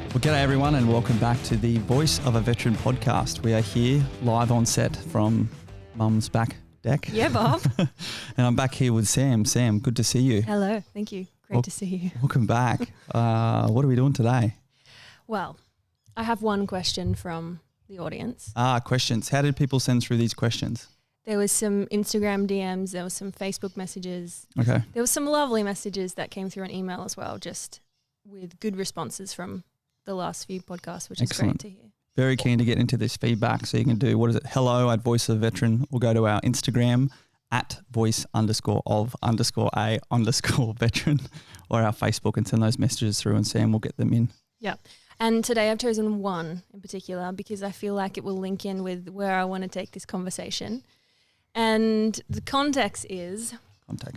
Well, g'day everyone and welcome back to the Voice of a Veteran podcast. We are here live on set from Mum's back deck. Yeah, Bob. And I'm back here with Sam. Sam, good to see you. Hello, thank you. Great to see you. Welcome back. What are we doing today? Well, I have one question from the audience. Questions. How did people send through these questions? There was some Instagram DMs, there was some Facebook messages. Okay. There was some lovely messages that came through an email as well, just with good responses from the last few podcasts, which Excellent. is great to hear. Very keen to get into this feedback. So you can do, hello@voiceofveteran, or go to our Instagram @voice_of_a_veteran or our Facebook and send those messages through and Sam will get them in. Yeah. And today I've chosen one in particular because I feel like it will link in with where I want to take this conversation. And the context is,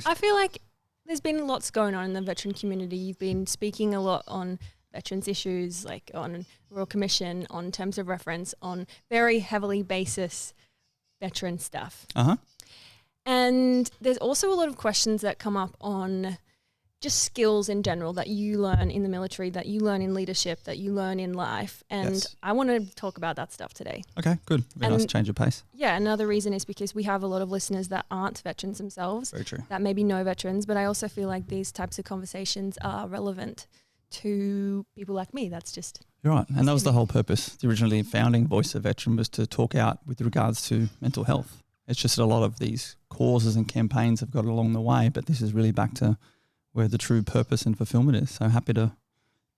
I feel like there's been lots going on in the veteran community. You've been speaking a lot on veterans issues, like on Royal Commission, on terms of reference, on very heavily basis veteran stuff. And there's also a lot of questions that come up on just skills in general that you learn in the military, that you learn in leadership, that you learn in life. And Yes. I want to talk about that stuff today. Okay, good. Very nice change of pace. Yeah, another reason is because we have a lot of listeners that aren't veterans themselves, Very true. that maybe know veterans, but I also feel like these types of conversations are relevant to people like me. That's just... You're right. And that was the whole purpose. The originally founding Voice of Veteran was to talk out with regards to mental health. It's just that a lot of these causes and campaigns have got along the way, but this is really back to where the true purpose and fulfillment is. So happy to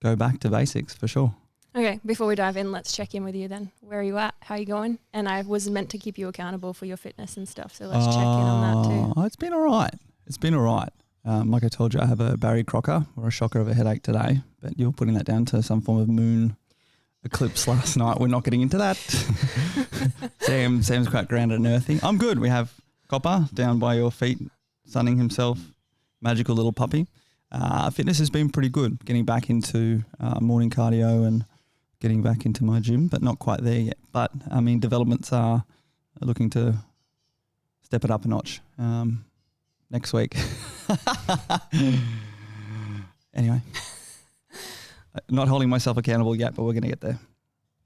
go back to basics for sure. Okay, before we dive in, let's check in with you then. Where are you at? How are you going? And I was meant to keep you accountable for your fitness and stuff, so let's check in on that too. It's been all right. It's been all right. Like I told you, I have a Barry Crocker or a shocker of a headache today, but you're putting that down to some form of moon eclipse last night. We're not getting into that. Sam's quite grounded and earthy. I'm good. We have Copper down by your feet, sunning himself, magical little puppy. Fitness has been pretty good, getting back into morning cardio and getting back into my gym, but not quite there yet. But, I mean, developments are looking to step it up a notch next week. Anyway, not holding myself accountable yet, but we're going to get there.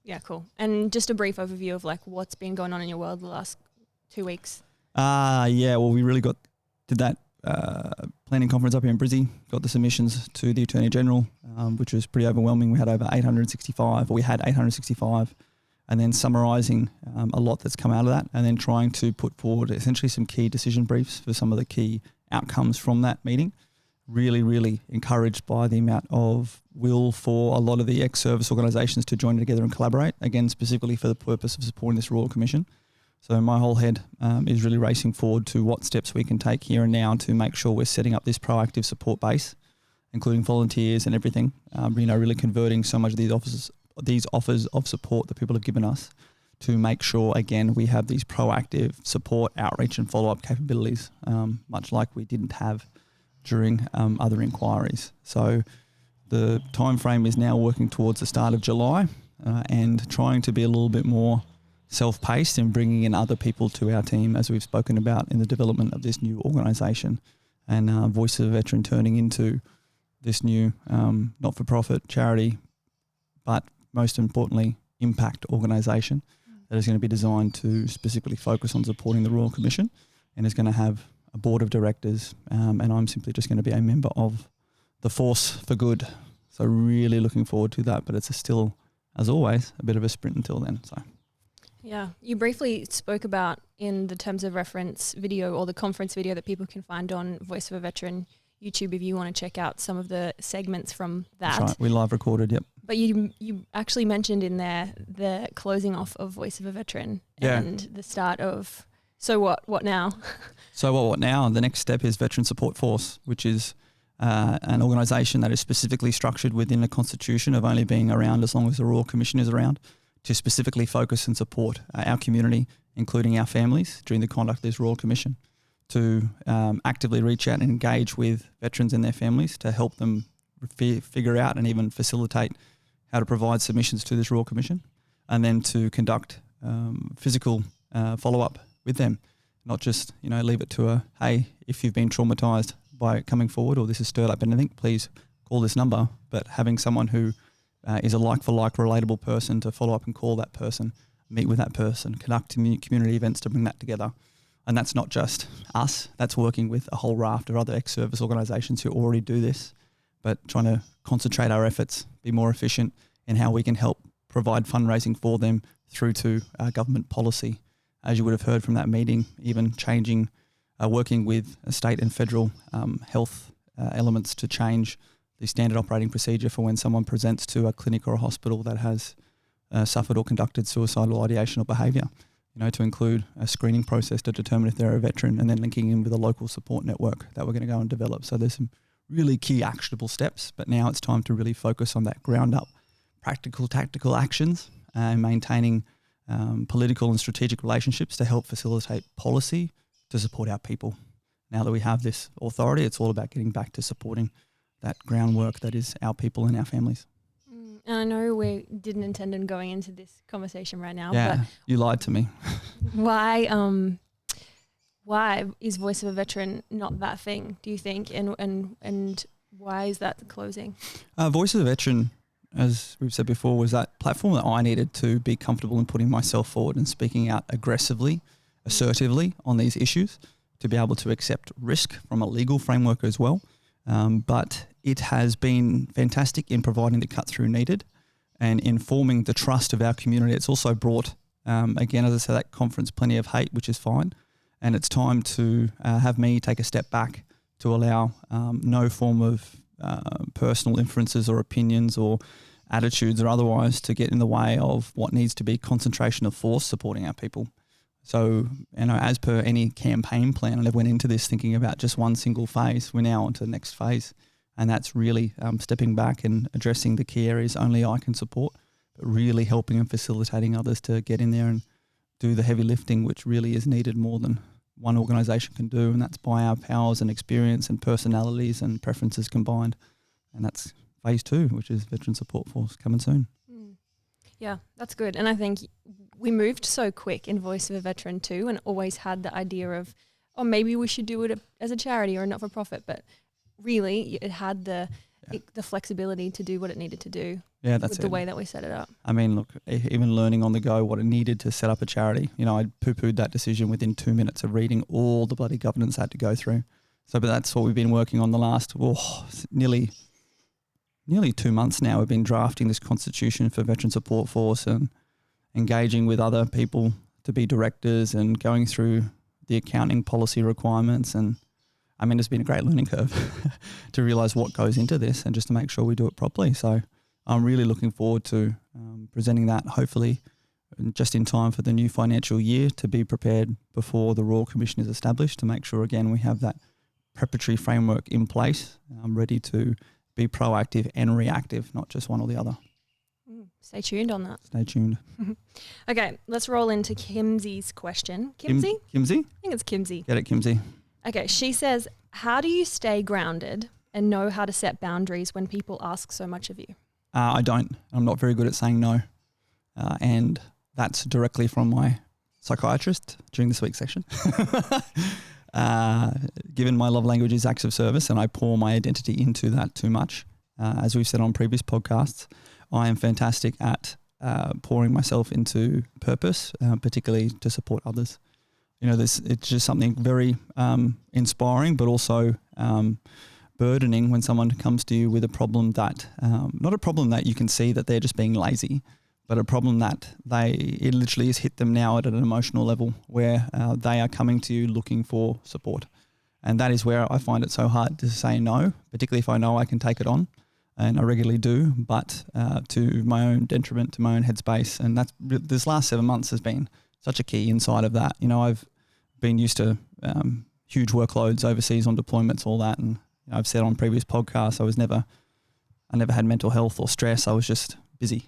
Yeah, cool. And just a brief overview of like what's been going on in your world the last 2 weeks. Yeah, well, we really did that planning conference up here in Brizzy, got the submissions to the Attorney General, which was pretty overwhelming. We had over 865, and then summarising a lot that's come out of that, and then trying to put forward essentially some key decision briefs for some of the key outcomes from that meeting. Really, really encouraged by the amount of will for a lot of the ex-service organisations to join together and collaborate, again, specifically for the purpose of supporting this Royal Commission. So my whole head is really racing forward to what steps we can take here and now to make sure we're setting up this proactive support base, including volunteers and everything, really converting so much of these offers of support that people have given us to make sure, again, we have these proactive support, outreach and follow-up capabilities, much like we didn't have during other inquiries. So the time frame is now working towards the start of July and trying to be a little bit more self-paced and bringing in other people to our team, as we've spoken about in the development of this new organisation, and Voice of a Veteran turning into this new not-for-profit charity, but most importantly, impact organisation that is going to be designed to specifically focus on supporting the Royal Commission, and is going to have a board of directors, and I'm simply just going to be a member of the force for good. So really looking forward to that, but it's still, as always, a bit of a sprint until then. So. Yeah, you briefly spoke about in the terms of reference video or the conference video that people can find on Voice of a Veteran YouTube if you want to check out some of the segments from that. That's right, we live recorded, yep. But you actually mentioned in there the closing off of Voice of a Veteran and the start of, so what now? So what now? The next step is Veteran Support Force, which is an organisation that is specifically structured within the Constitution of only being around as long as the Royal Commission is around, to specifically focus and support our community, including our families, during the conduct of this Royal Commission, to actively reach out and engage with veterans and their families to help them figure out and even facilitate how to provide submissions to this Royal Commission, and then to conduct physical follow-up with them, not just leave it to hey, if you've been traumatised by coming forward or this has stirred up anything, please call this number, but having someone who is a like-for-like relatable person to follow up and call that person, meet with that person, conduct community events to bring that together. And that's not just us, that's working with a whole raft of other ex-service organisations who already do this, but trying to concentrate our efforts, be more efficient in how we can help provide fundraising for them through to government policy. As you would have heard from that meeting, even changing, working with state and federal health elements to change the standard operating procedure for when someone presents to a clinic or a hospital that has suffered or conducted suicidal ideation or behaviour, to include a screening process to determine if they're a veteran and then linking in with a local support network that we're going to go and develop. So there's some really key actionable steps, but now it's time to really focus on that ground up, practical, tactical actions and maintaining political and strategic relationships to help facilitate policy to support our people. Now that we have this authority, it's all about getting back to supporting that groundwork that is our people and our families. And I know we didn't intend on going into this conversation right now, but you lied to me. Why is Voice of a Veteran not that thing, do you think? And why is that closing? Voice of a Veteran, as we've said before, was that platform that I needed to be comfortable in putting myself forward and speaking out aggressively, assertively on these issues, to be able to accept risk from a legal framework as well. But it has been fantastic in providing the cut-through needed and informing the trust of our community. It's also brought, again, as I said, that conference, plenty of hate, which is fine. And it's time to have me take a step back to allow no form of personal inferences or opinions or attitudes or otherwise to get in the way of what needs to be concentration of force supporting our people. So, as per any campaign plan, I never went into this thinking about just one single phase. We're now on to the next phase, and that's really stepping back and addressing the key areas only I can support, but really helping and facilitating others to get in there and do the heavy lifting, which really is needed more than one organisation can do, and that's by our powers and experience and personalities and preferences combined. And that's phase 2, which is Veteran Support Force, coming soon. Yeah, that's good. And I think we moved so quick in Voice of a Veteran too, and always had the idea of, maybe we should do it as a charity or a not-for-profit, but really it had the flexibility to do what it needed to do. Yeah, that's with the way that we set it up. I mean, look, even learning on the go what it needed to set up a charity, I poo-pooed that decision within 2 minutes of reading all the bloody governance I had to go through. So, but that's what we've been working on the last, nearly 2 months now. We've been drafting this constitution for Veteran Support Force and engaging with other people to be directors and going through the accounting policy requirements. And I mean, it's been a great learning curve to realise what goes into this and just to make sure we do it properly. So I'm really looking forward to presenting that, hopefully just in time for the new financial year, to be prepared before the Royal Commission is established, to make sure, again, we have that preparatory framework in place, ready to be proactive and reactive, not just one or the other. Stay tuned on that. Stay tuned. Okay, let's roll into Kimmsy's question. Kimmsy? Kimmsy? I think it's Kimmsy. Get it, Kimmsy. Okay, she says, how do you stay grounded and know how to set boundaries when people ask so much of you? I don't. I'm not very good at saying no. And that's directly from my psychiatrist during this week's session. Given my love language is acts of service and I pour my identity into that too much, as we've said on previous podcasts, I am fantastic at pouring myself into purpose, particularly to support others. It's just something very inspiring, but also burdening when someone comes to you with a problem that, not a problem that you can see that they're just being lazy, but a problem that it literally has hit them now at an emotional level where they are coming to you looking for support. And that is where I find it so hard to say no, particularly if I know I can take it on, and I regularly do, but to my own detriment, to my own headspace. And that's this last 7 months has been such a key inside of that. I've been used to huge workloads overseas on deployments, all that. And I've said on previous podcasts, I never had mental health or stress. I was just busy.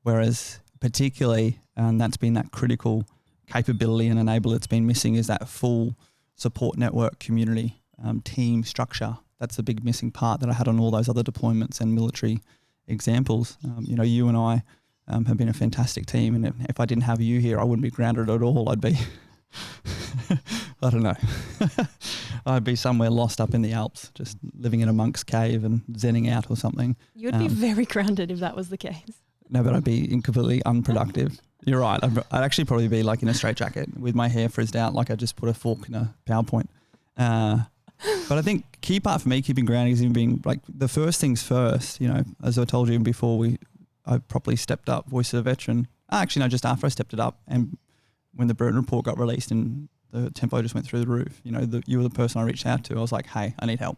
Whereas particularly, and that's been that critical capability and enabler that's been missing, is that full support network, community, team structure. That's the big missing part that I had on all those other deployments and military examples. You and I have been a fantastic team, and if I didn't have you here, I wouldn't be grounded at all. I'd be, I don't know. I'd be somewhere lost up in the Alps, just living in a monk's cave and zenning out or something. You'd be very grounded if that was the case. No, but I'd be completely unproductive. You're right. I'd actually probably be like in a straitjacket with my hair frizzed out, like I just put a fork in a PowerPoint. But I think key part for me keeping grounded is even being like the first things first. You know, as I told you before, I properly stepped up Voice of a Veteran. Actually, no, just after I stepped it up, and when the Burton report got released and the tempo just went through the roof. You know, you were the person I reached out to. I was like, hey, I need help.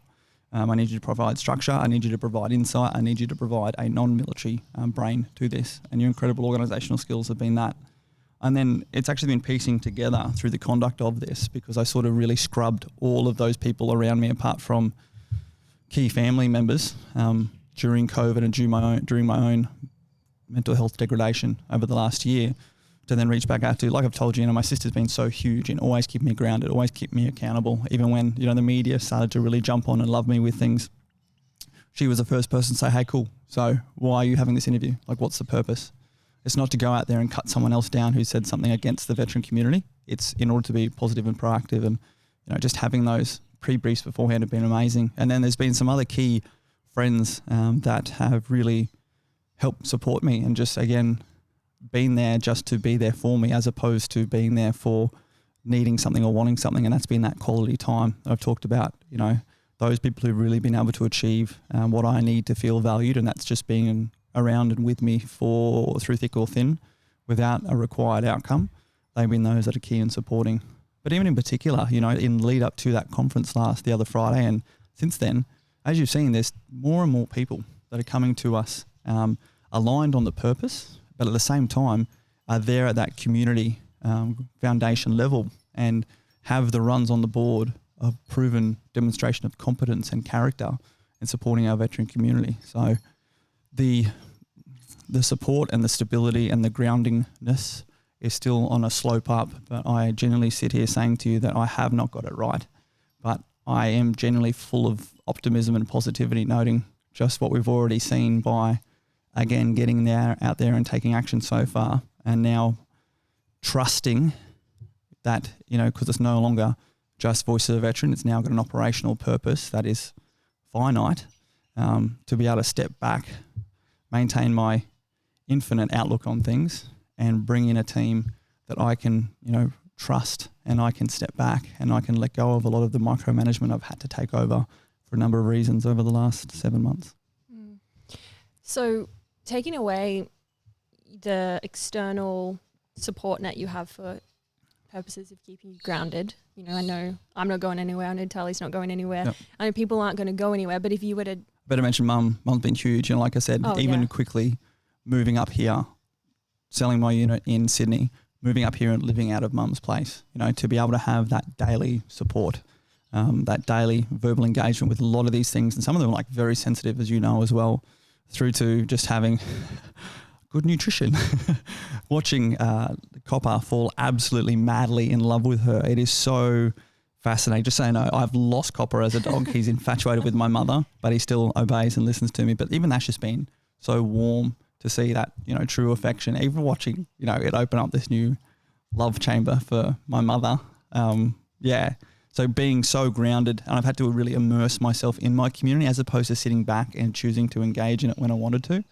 I need you to provide structure. I need you to provide insight. I need you to provide a non-military brain to this. And your incredible organisational skills have been that. And then it's actually been piecing together through the conduct of this, because I sort of really scrubbed all of those people around me, apart from key family members, during COVID and during my own mental health degradation over the last year, to then reach back out to, like I've told you, my sister's been so huge in always keeping me grounded, always keep me accountable. Even when, the media started to really jump on and love me with things, she was the first person to say, hey, cool, so why are you having this interview? Like, what's the purpose? It's not to go out there and cut someone else down who said something against the veteran community. It's in order to be positive and proactive, and just having those pre-briefs beforehand have been amazing. And then there's been some other key friends that have really helped support me, and just, again, been there just to be there for me, as opposed to being there for needing something or wanting something. And that's been that quality time that I've talked about, those people who've really been able to achieve what I need to feel valued. And that's just being around and with me through thick or thin without a required outcome. They've been those that are key in supporting. But even in particular, in lead up to that conference the other Friday, and since then, as you've seen, there's more and more people that are coming to us aligned on the purpose, but at the same time are there at that community foundation level and have the runs on the board of proven demonstration of competence and character in supporting our veteran community. So the support and the stability and the groundingness is still on a slope up, but I genuinely sit here saying to you that I have not got it right, but I am genuinely full of optimism and positivity, noting just what we've already seen by, again, getting out there and taking action so far, and now trusting that, because it's no longer just Voice of a Veteran, it's now got an operational purpose that is finite, to be able to step back, maintain my infinite outlook on things, and bring in a team that I can, trust, and I can step back and I can let go of a lot of the micromanagement I've had to take over for a number of reasons over the last 7 months. So taking away the external support net you have for purposes of keeping you grounded, I know I'm not going anywhere, I know Tali's not going anywhere, yep. I know people aren't going to go anywhere, but if you were to... Better mention Mum's been huge, like I said, quickly moving up here, selling my unit in Sydney, moving up here and living out of Mum's place, to be able to have that daily support, that daily verbal engagement with a lot of these things, and some of them are like very sensitive, as as well, through to just having good nutrition, watching Copper fall absolutely madly in love with her. It is so fascinating. Just so you know, I've lost Copper as a dog. He's infatuated with my mother, but he still obeys and listens to me. But even that's just been so warm to see that, true affection, even watching, it open up this new love chamber for my mother. So being so grounded, and I've had to really immerse myself in my community as opposed to sitting back and choosing to engage in it when I wanted to.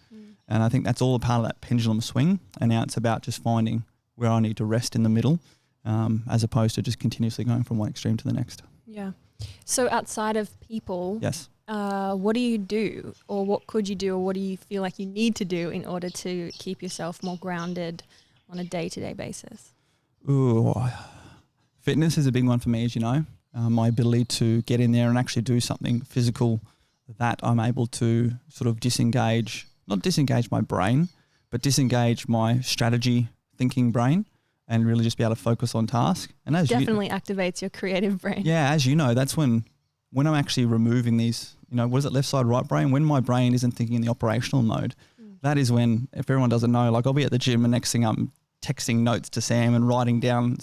And I think that's all a part of that pendulum swing. And now it's about just finding where I need to rest in the middle, as opposed to just continuously going from one extreme to the next. Yeah. So outside of people, yes, what do you do, or what could you do, or what do you feel like you need to do in order to keep yourself more grounded on a day-to-day basis? Ooh, fitness is a big one for me, as you know. My ability to get in there and actually do something physical that I'm able to sort of not disengage my brain, but disengage my strategy thinking brain and really just be able to focus on task. And as definitely activates your creative brain. Yeah, as you know, that's when I'm actually removing these, what is it, left side, right brain? When my brain isn't thinking in the operational mode, that is when, if everyone doesn't know, like I'll be at the gym and next thing I'm texting notes to Sam and writing down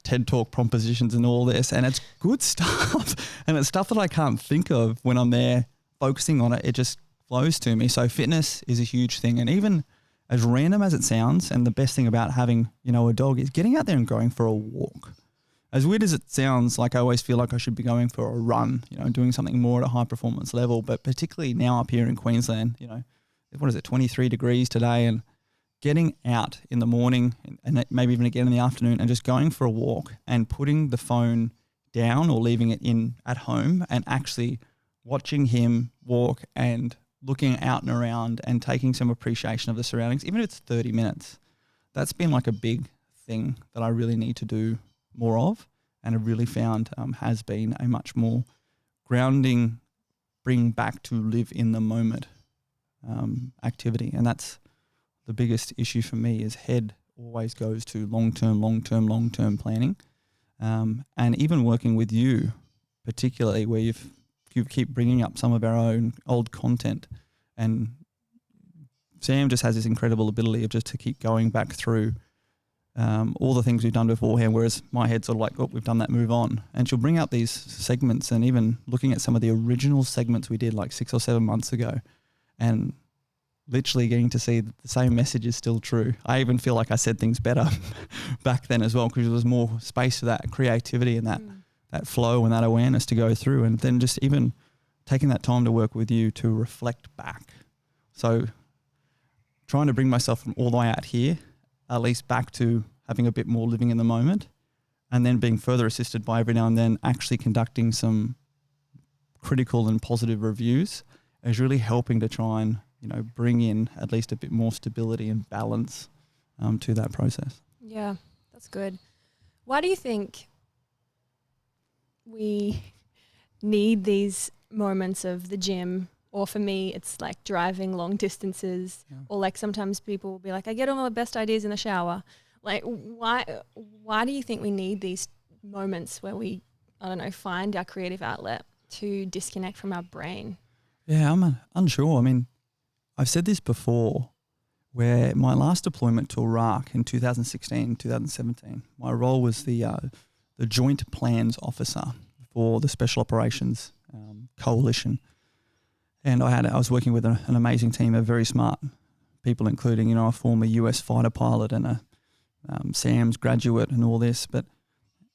TED Talk propositions and all this, and it's good stuff. And it's stuff that I can't think of when I'm there focusing on it. It just flows to me. So fitness is a huge thing. And even as random as it sounds, and the best thing about having, a dog is getting out there and going for a walk. as weird as it sounds, like I always feel like I should be going for a run, you know, doing something more at a high performance level. But particularly now up here in Queensland, you know, what is it, 23 degrees today, and getting out in the morning and maybe even again in the afternoon and just going for a walk and putting the phone down or leaving it in at home and actually watching him walk and looking out and around and taking some appreciation of the surroundings, even if it's 30 minutes. That's been like a big thing that I really need to do more of, and I've really found has been a much more grounding, bring back to live in the moment activity. And that's the biggest issue for me, is head always goes to long-term planning. And even working with you, particularly where you keep bringing up some of our own old content, and Sam just has this incredible ability of just to keep going back through all the things we've done beforehand, whereas my head's sort of like, oh, we've done that, move on. And she'll bring up these segments, and even looking at some of the original segments we did like 6 or 7 months ago, and literally getting to see that the same message is still true. I even feel like I said things better back then as well, because there was more space for that creativity and that flow and that awareness to go through. And then just even taking that time to work with you to reflect back. So trying to bring myself from all the way out here, at least back to having a bit more living in the moment, and then being further assisted by every now and then actually conducting some critical and positive reviews, is really helping to try and, you know, bring in at least a bit more stability and balance to that process. Yeah, that's good. Why do you think we need these moments of the gym? Or for me, it's like driving long distances, or like sometimes people will be like, I get all my best ideas in the shower. Like, why do you think we need these moments where we, I don't know, find our creative outlet to disconnect from our brain? Yeah, I'm unsure. I mean, I've said this before, where my last deployment to Iraq in 2016, 2017, my role was the Joint Plans Officer for the Special Operations Coalition. And I was working with an amazing team of very smart people, including, you know, a former US fighter pilot and a SAMS graduate and all this. But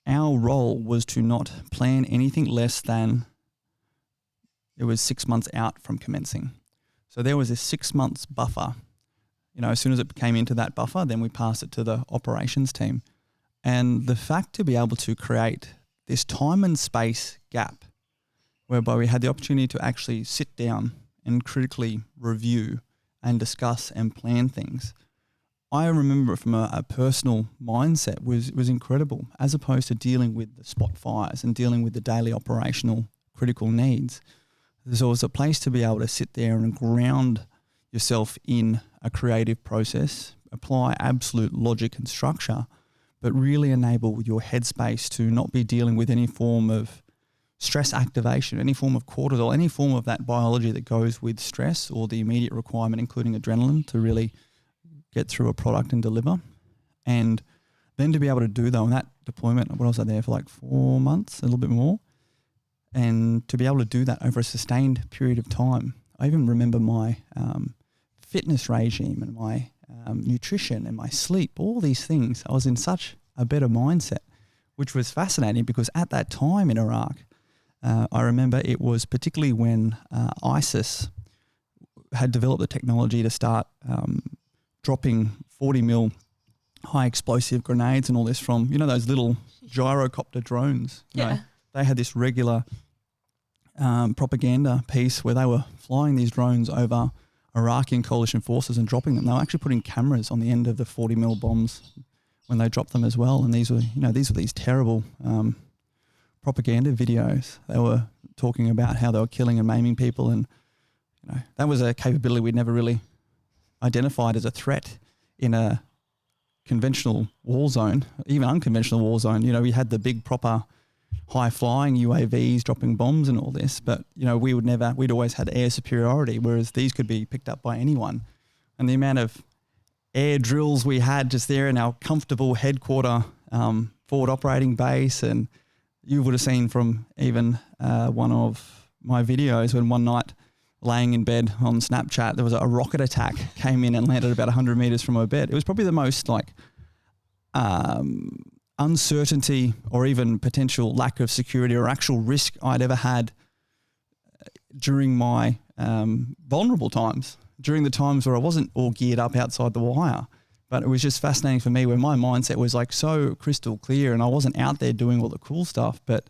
our role was to not plan anything less than it was 6 months out from commencing. So there was a 6 months buffer. You know, as soon as it came into that buffer, then we passed it to the operations team. And the fact to be able to create this time and space gap, whereby we had the opportunity to actually sit down and critically review and discuss and plan things, I remember from a personal mindset was incredible, as opposed to dealing with the spot fires and dealing with the daily operational critical needs. There's always a place to be able to sit there and ground yourself in a creative process, apply absolute logic and structure, but really enable your headspace to not be dealing with any form of stress activation, any form of cortisol, any form of that biology that goes with stress or the immediate requirement, including adrenaline, to really get through a product and deliver. And then to be able to do though in that deployment, what was I there for, like 4 months, a little bit more, and to be able to do that over a sustained period of time. I even remember my fitness regime and my nutrition and my sleep, all these things. I was in such a better mindset, which was fascinating, because at that time in Iraq, I remember it was particularly when ISIS had developed the technology to start dropping 40 mil high explosive grenades and all this from, you know, those little gyrocopter drones. You know, they had this regular propaganda piece where they were flying these drones over Iraqi and coalition forces and dropping them. They were actually putting cameras on the end of the 40 mil bombs when they dropped them as well. And these were these terrible propaganda videos. They were talking about how they were killing and maiming people, and you know, that was a capability we'd never really identified as a threat in a conventional war zone, even unconventional war zone. You know, we had the big proper high flying UAVs dropping bombs and all this, but you know, we'd always had air superiority, whereas these could be picked up by anyone. And the amount of air drills we had just there in our comfortable headquarter forward operating base, and you would have seen from even one of my videos when one night laying in bed on Snapchat, there was a rocket attack came in and landed about 100 meters from my bed. It was probably the most like uncertainty or even potential lack of security or actual risk I'd ever had during my vulnerable times, during the times where I wasn't all geared up outside the wire. But it was just fascinating for me where my mindset was like so crystal clear and I wasn't out there doing all the cool stuff, but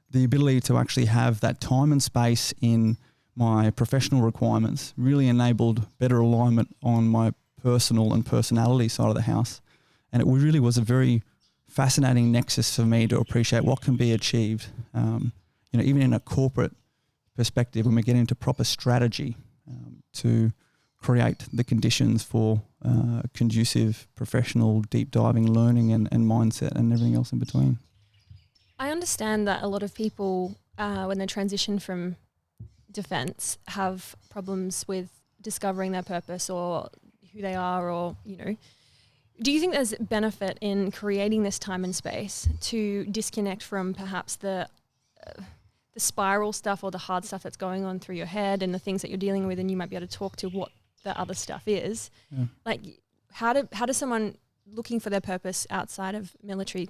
the ability to actually have that time and space in my professional requirements really enabled better alignment on my personal and personality side of the house. And it really was a very fascinating nexus for me to appreciate what can be achieved, even in a corporate perspective when we get into proper strategy to create the conditions for conducive professional deep diving learning and mindset and everything else in between. I understand that a lot of people, when they transition from defense, have problems with discovering their purpose or who they are, or, do you think there's benefit in creating this time and space to disconnect from perhaps the spiral stuff or the hard stuff that's going on through your head and the things that you're dealing with, and you might be able to talk to what the other stuff is? Yeah. Like, how does someone looking for their purpose outside of military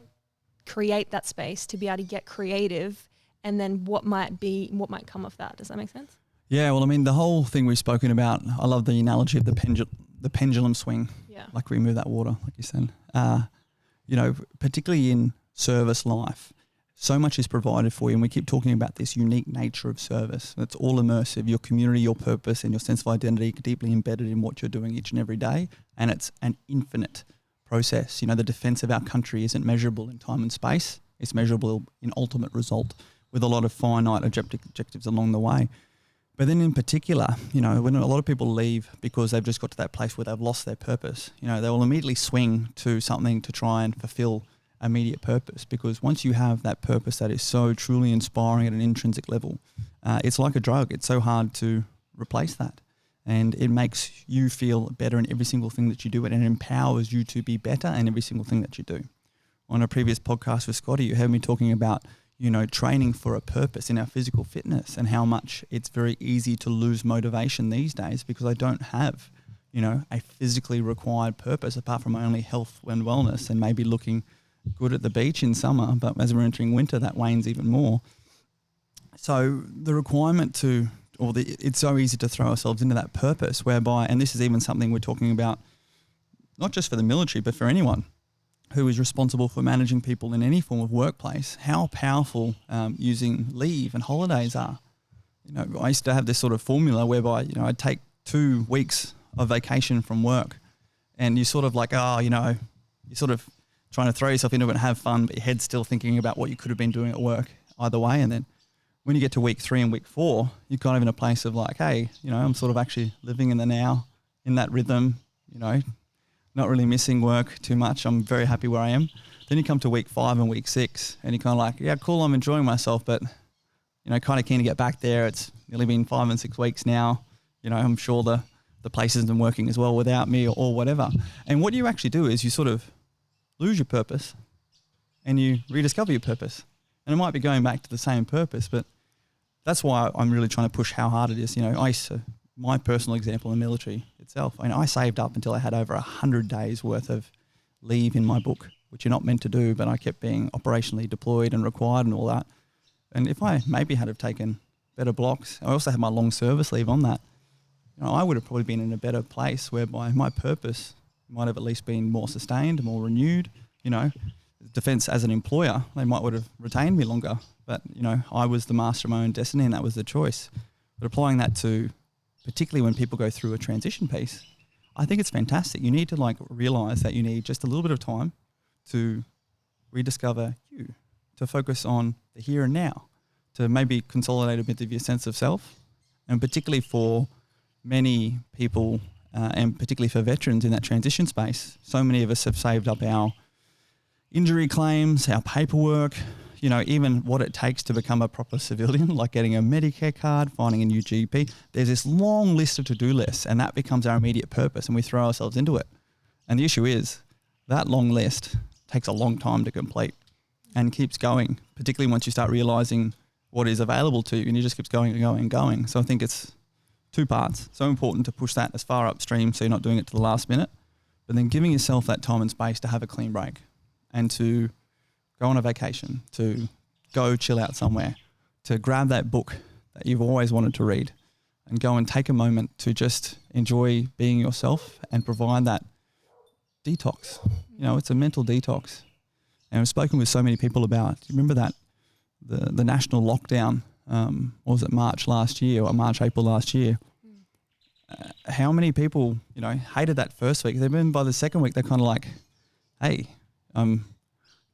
create that space to be able to get creative, and then what might come of that? Does that make sense? Yeah, well, I mean, the whole thing we've spoken about, I love the analogy of the pendulum swing. Yeah. Like we move that water, like you said. Particularly in service life, so much is provided for you, and we keep talking about this unique nature of service. It's all immersive. Your community, your purpose, and your sense of identity are deeply embedded in what you're doing each and every day, and it's an infinite process. The defense of our country isn't measurable in time and space. It's measurable in ultimate result with a lot of finite objectives along the way. But then in particular, when a lot of people leave because they've just got to that place where they've lost their purpose, they will immediately swing to something to try and fulfill immediate purpose, because once you have that purpose that is so truly inspiring at an intrinsic level, it's like a drug. It's so hard to replace that. And it makes you feel better in every single thing that you do, and it empowers you to be better in every single thing that you do. On a previous podcast with Scotty, you heard me talking about, training for a purpose in our physical fitness, and how much it's very easy to lose motivation these days because I don't have, a physically required purpose apart from only health and wellness and maybe looking good at the beach in summer. But as we're entering winter, that wanes even more. So the requirement it's so easy to throw ourselves into that purpose whereby, and this is even something we're talking about, not just for the military, but for anyone who is responsible for managing people in any form of workplace, how powerful using leave and holidays are. I used to have this sort of formula whereby, I'd take 2 weeks of vacation from work, and you sort of like, you're sort of trying to throw yourself into it and have fun, but your head's still thinking about what you could have been doing at work either way. And then when you get to week 3 and week 4, you're kind of in a place of like, hey, I'm sort of actually living in the now, in that rhythm, not really missing work too much. I'm very happy where I am. Then you come to week 5 and week 6 and you're kind of like, yeah, cool, I'm enjoying myself, but, kind of keen to get back there. It's nearly been 5 and 6 weeks now. I'm sure the place isn't working as well without me or whatever. And what you actually do is you sort of lose your purpose and you rediscover your purpose. And it might be going back to the same purpose, but that's why I'm really trying to push how hard it is. My personal example in the military itself, I saved up until I had over 100 days worth of leave in my book, which you're not meant to do, but I kept being operationally deployed and required and all that. And if I maybe had have taken better blocks, I also had my long service leave on that, I would have probably been in a better place whereby my purpose might have at least been more sustained, more renewed. Defence as an employer, they would have retained me longer, but, I was the master of my own destiny, and that was the choice. But applying that to, particularly when people go through a transition piece, I think it's fantastic. You need to realise that you need just a little bit of time to rediscover you, to focus on the here and now, to maybe consolidate a bit of your sense of self. And particularly for many people, and particularly for veterans in that transition space, so many of us have saved up our injury claims, our paperwork, even what it takes to become a proper civilian, like getting a Medicare card, finding a new GP. There's this long list of to-do lists, and that becomes our immediate purpose, and we throw ourselves into it. And the issue is that long list takes a long time to complete and keeps going, particularly once you start realizing what is available to you, and you just keeps going and going and going. So I think it's 2 parts. So important to push that as far upstream so you're not doing it to the last minute, but then giving yourself that time and space to have a clean break and to go on a vacation, to go chill out somewhere, to grab that book that you've always wanted to read and go and take a moment to just enjoy being yourself and provide that detox. You know, it's a mental detox. And I've spoken with so many people about, do you remember that, the national lockdown, what was it, March, April last year? How many people, you know, hated that first week? Then by the second week, they're kind of like, hey, I'm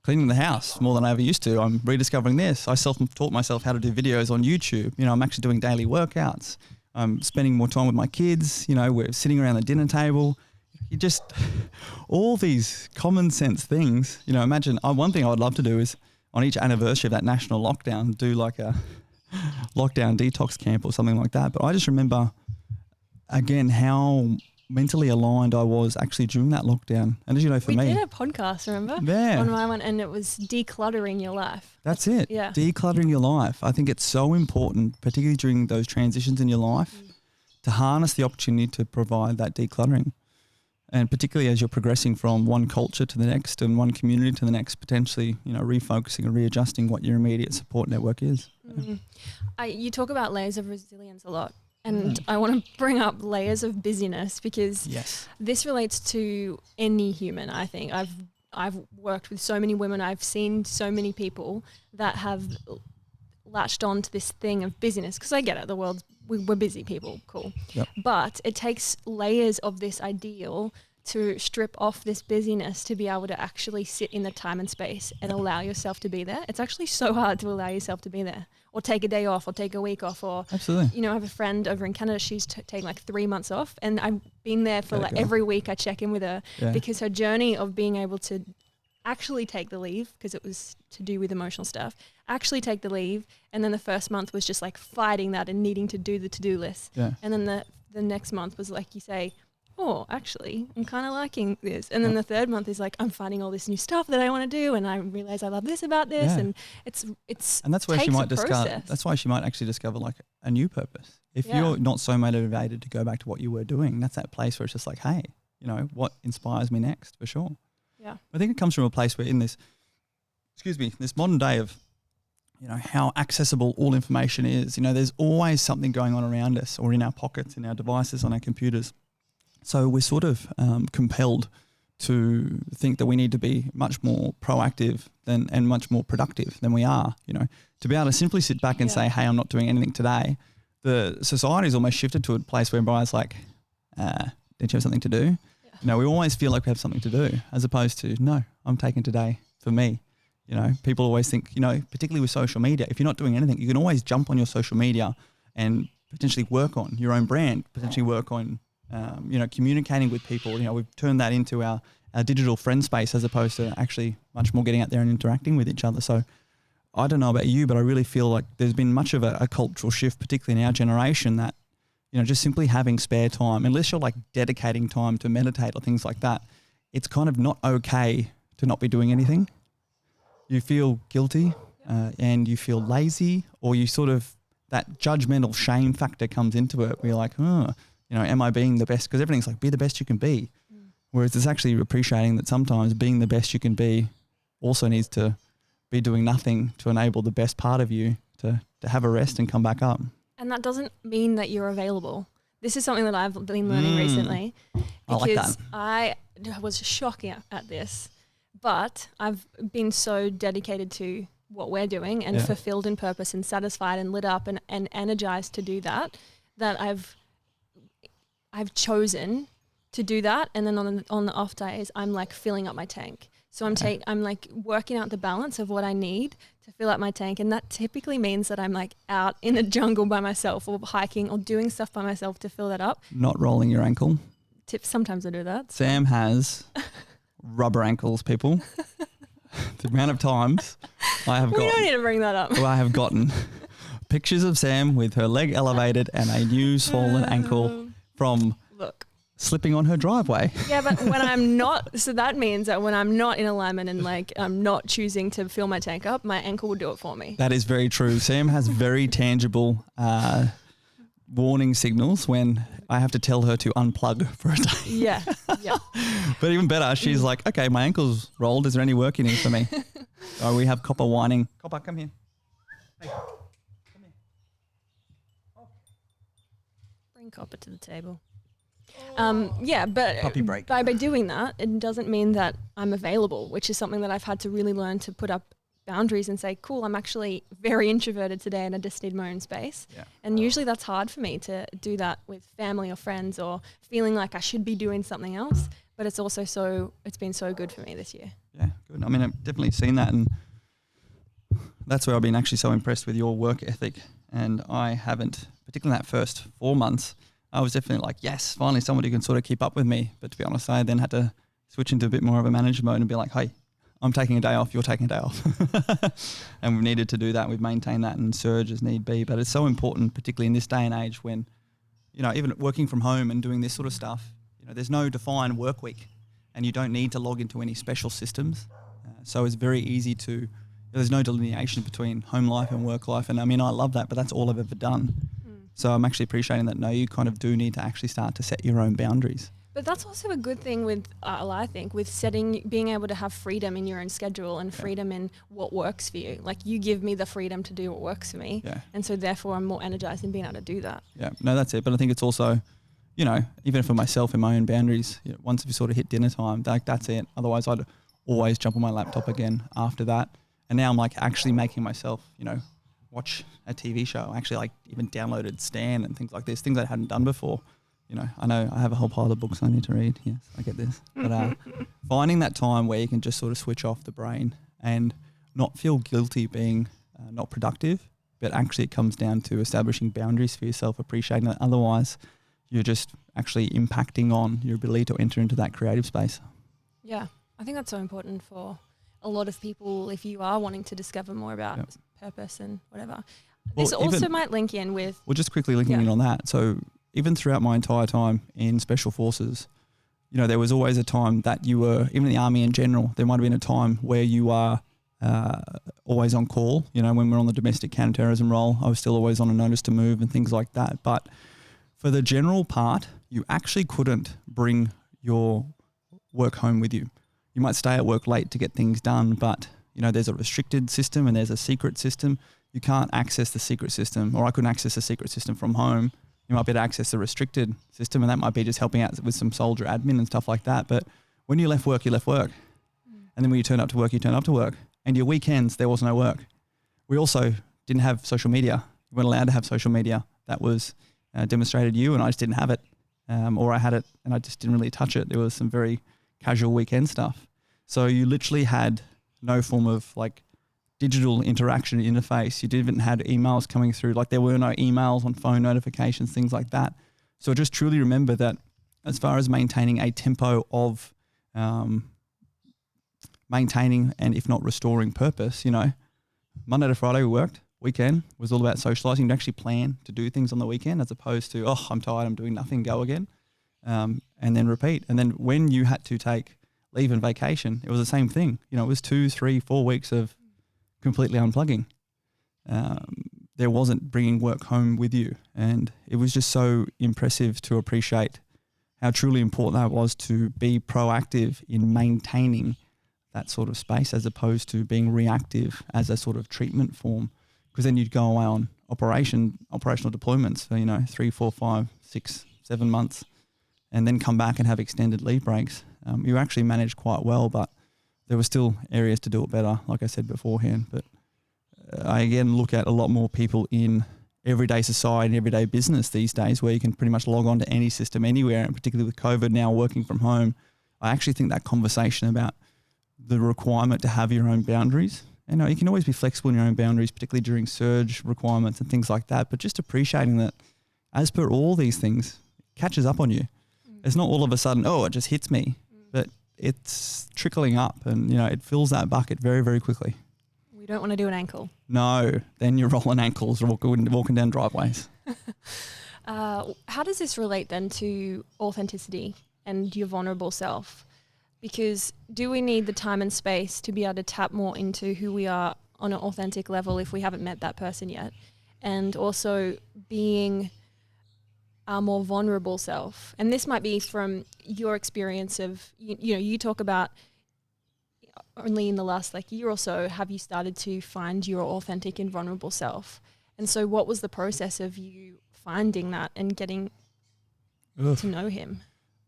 cleaning the house more than I ever used to. I'm rediscovering this. I self-taught myself how to do videos on YouTube. You know, I'm actually doing daily workouts. I'm spending more time with my kids. You know, we're sitting around the dinner table. You just, all these common sense things, you know, imagine, one thing I would love to do is on each anniversary of that national lockdown, do like a lockdown detox camp or something like that. But I just remember, again, how mentally aligned I was actually during that lockdown. And as you know, for me, we did a podcast, remember? Yeah. On my one, and it was decluttering your life. That's it. Yeah. Decluttering your life. I think it's so important, particularly during those transitions in your life, to harness the opportunity to provide that decluttering. And particularly as you're progressing from one culture to the next and one community to the next, potentially, you know, refocusing and readjusting what your immediate support network is. You talk about layers of resilience a lot. And I want to bring up layers of busyness because this relates to any human, I think. I've worked with so many women. I've seen so many people that have latched on to this thing of busyness because I get it. The world's, we're busy people, cool. Yep. But it takes layers of this ideal to strip off this busyness to be able to actually sit in the time and space and allow yourself to be there. It's actually so hard to allow yourself to be there, or take a day off, or take a week off, or absolutely. You know, I have a friend over in Canada. She's taken like 3 months off, and I've been there for like every week. I check in with her because her journey of being able to actually take the leave, because it was to do with emotional stuff, actually take the leave, and then the first month was just like fighting that and needing to do the to-do list, and then the next month was like you say, oh, actually, I'm kind of liking this. And then the third month is like, I'm finding all this new stuff that I want to do, and I realize I love this about this, and it's and that's where she might discover. That's why she might actually discover like a new purpose. If you're not so motivated to go back to what you were doing, that's that place where it's just like, hey, you know, what inspires me next, for sure. Yeah, I think it comes from a place where in this, this modern day of, you know, how accessible all information is. You know, there's always something going on around us, or in our pockets, in our devices, on our computers. So we're sort of compelled to think that we need to be much more proactive and much more productive than we are. You know, to be able to simply sit back and say, hey, I'm not doing anything today. The society's almost shifted to a place where it's like, don't you have something to do? Yeah. You know, we always feel like we have something to do, as opposed to, no, I'm taking today for me. You know, people always think, you know, particularly with social media, if you're not doing anything, you can always jump on your social media and potentially work on your own brand, potentially work on, you know, communicating with people. You know, we've turned that into our digital friend space, as opposed to actually much more getting out there and interacting with each other. So I don't know about you, but I really feel like there's been much of a cultural shift, particularly in our generation, that, you know, just simply having spare time, unless you're like dedicating time to meditate or things like that, it's kind of not okay to not be doing anything. You feel guilty and you feel lazy, or you sort of, that judgmental shame factor comes into it where you're like, oh, you know, am I being the best? Because everything's like, be the best you can be. Whereas it's actually appreciating that sometimes being the best you can be also needs to be doing nothing to enable the best part of you to have a rest and come back up. And that doesn't mean that you're available. This is something that I've been learning recently, because I was shocking at this, but I've been so dedicated to what we're doing and fulfilled in purpose and satisfied and lit up and energized to do that, that I've chosen to do that. And then on the off days, I'm like filling up my tank. So I'm like working out the balance of what I need to fill up my tank. And that typically means that I'm like out in the jungle by myself, or hiking, or doing stuff by myself to fill that up. Not rolling your ankle. Sometimes I do that. Sam has rubber ankles, people. The amount of times I have We don't need to bring that up. Well, I have gotten pictures of Sam with her leg elevated and a new swollen ankle from slipping on her driveway. Yeah, but when I'm not, so that means that when I'm not in alignment and like I'm not choosing to fill my tank up, my ankle will do it for me. That is very true. Sam has very tangible warning signals when I have to tell her to unplug for a day. Yeah. But even better, she's like, okay, my ankle's rolled. Is there any work you need for me? So we have Copper whining. Copper, come here. Hey, come here. Oh. Bring Copper to the table. But Puppy break. By doing that, it doesn't mean that I'm available, which is something that I've had to really learn to put up boundaries and say, cool, I'm actually very introverted today and I just need my own space. Yeah. And usually that's hard for me to do that with family or friends or feeling like I should be doing something else. But it's also it's been so good for me this year. Yeah, good. I mean, I've definitely seen that, and that's where I've been actually so impressed with your work ethic. And I haven't, particularly in that first 4 months, I was definitely like, yes, finally somebody who can sort of keep up with me. But to be honest, I then had to switch into a bit more of a manager mode and be like, hey, I'm taking a day off, you're taking a day off. And we've needed to do that. We've maintained that and surge as need be. But it's so important, particularly in this day and age when, even working from home and doing this sort of stuff, there's no defined work week and you don't need to log into any special systems. So it's very easy to, there's no delineation between home life and work life. And I mean, I love that, but that's all I've ever done. So I'm actually appreciating that, no, you kind of do need to actually start to set your own boundaries. But that's also a good thing with, I think, with being able to have freedom in your own schedule and freedom in what works for you. Like you give me the freedom to do what works for me. Yeah. And so therefore I'm more energized in being able to do that. Yeah, no, that's it. But I think it's also, even for myself in my own boundaries, once we sort of hit dinner time, that's it. Otherwise I'd always jump on my laptop again after that. And now I'm like actually making myself, watch a TV show. I actually even downloaded Stan and things like this, things I hadn't done before. I know I have a whole pile of books I need to read. Yes, I get this. But finding that time where you can just sort of switch off the brain and not feel guilty being not productive, but actually it comes down to establishing boundaries for yourself, appreciating that otherwise you're just actually impacting on your ability to enter into that creative space. Yeah, I think that's so important for a lot of people if you are wanting to discover more about purpose and whatever. Well, this also might link in with... Well, just quickly linking in on that. So even throughout my entire time in Special Forces, there was always a time that you were, even in the Army in general, there might have been a time where you are always on call. When we're on the domestic counterterrorism role, I was still always on a notice to move and things like that. But for the general part, you actually couldn't bring your work home with you. You might stay at work late to get things done, but there's a restricted system and there's a secret system. You can't access the secret system, or I couldn't access the secret system from home. You might be able to access the restricted system, and that might be just helping out with some soldier admin and stuff like that. But when you left work, you left work. And then when you turned up to work, you turned up to work. And your weekends, there was no work. We also didn't have social media. You weren't allowed to have social media. That was demonstrated you, and I just didn't have it. Or I had it, and I just didn't really touch it. There was some very casual weekend stuff. So you literally had no form of digital interaction interface. You didn't even have emails coming through. There were no emails on phone notifications, things like that. So just truly remember that as far as maintaining a tempo of maintaining and if not restoring purpose, Monday to Friday we worked. Weekend was all about socialising. You actually plan to do things on the weekend as opposed to, oh, I'm tired, I'm doing nothing, go again. And then repeat. And then when you had to take leave and vacation, it was the same thing. It was 2, 3, 4 weeks of completely unplugging. There wasn't bringing work home with you. And it was just so impressive to appreciate how truly important that was to be proactive in maintaining that sort of space as opposed to being reactive as a sort of treatment form. Because then you'd go away on operational deployments for, 3, 4, 5, 6, 7 months and then come back and have extended leave breaks. You actually managed quite well, but there were still areas to do it better, like I said beforehand. But I again look at a lot more people in everyday society and everyday business these days where you can pretty much log on to any system anywhere, and particularly with COVID now working from home, I actually think that conversation about the requirement to have your own boundaries, you can always be flexible in your own boundaries, particularly during surge requirements and things like that, but just appreciating that as per all these things, it catches up on you. It's not all of a sudden, oh, it just hits me, but it's trickling up and, it fills that bucket very, very quickly. We don't want to do an ankle. No, then you're rolling ankles or walking down driveways. How does this relate then to authenticity and your vulnerable self? Because do we need the time and space to be able to tap more into who we are on an authentic level if we haven't met that person yet? And also being our more vulnerable self. And this might be from your experience of, you talk about only in the last year or so have you started to find your authentic and vulnerable self. And so what was the process of you finding that and getting to know him?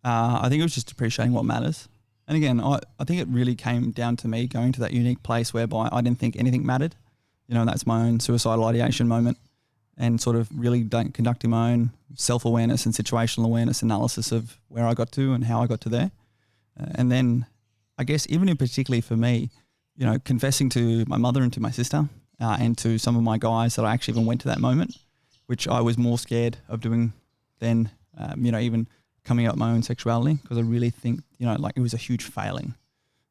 I think it was just appreciating what matters. And again, I think it really came down to me going to that unique place whereby I didn't think anything mattered. That's my own suicidal ideation moment, and sort of really conducting my own self-awareness and situational awareness analysis of where I got to and how I got to there. And then I guess even in particularly for me, confessing to my mother and to my sister and to some of my guys that I actually even went to that moment, which I was more scared of doing than, even coming out my own sexuality, because I really think, it was a huge failing,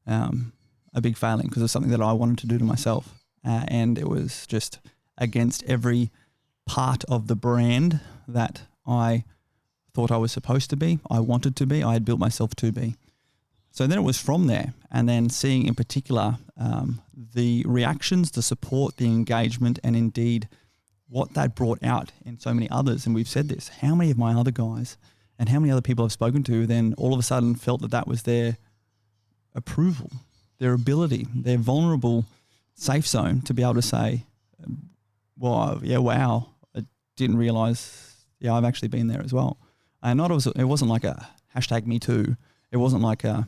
a big failing, because it's something that I wanted to do to myself. And it was just against every part of the brand that I thought I was supposed to be, I wanted to be, I had built myself to be. So then it was from there, and then seeing in particular the reactions, the support, the engagement, and indeed what that brought out in so many others. And we've said this, how many of my other guys and how many other people I've spoken to then all of a sudden felt that was their approval, their ability, their vulnerable safe zone to be able to say, well, yeah, wow, I didn't realize, I've actually been there as well. And it wasn't like a hashtag me too. It wasn't like a,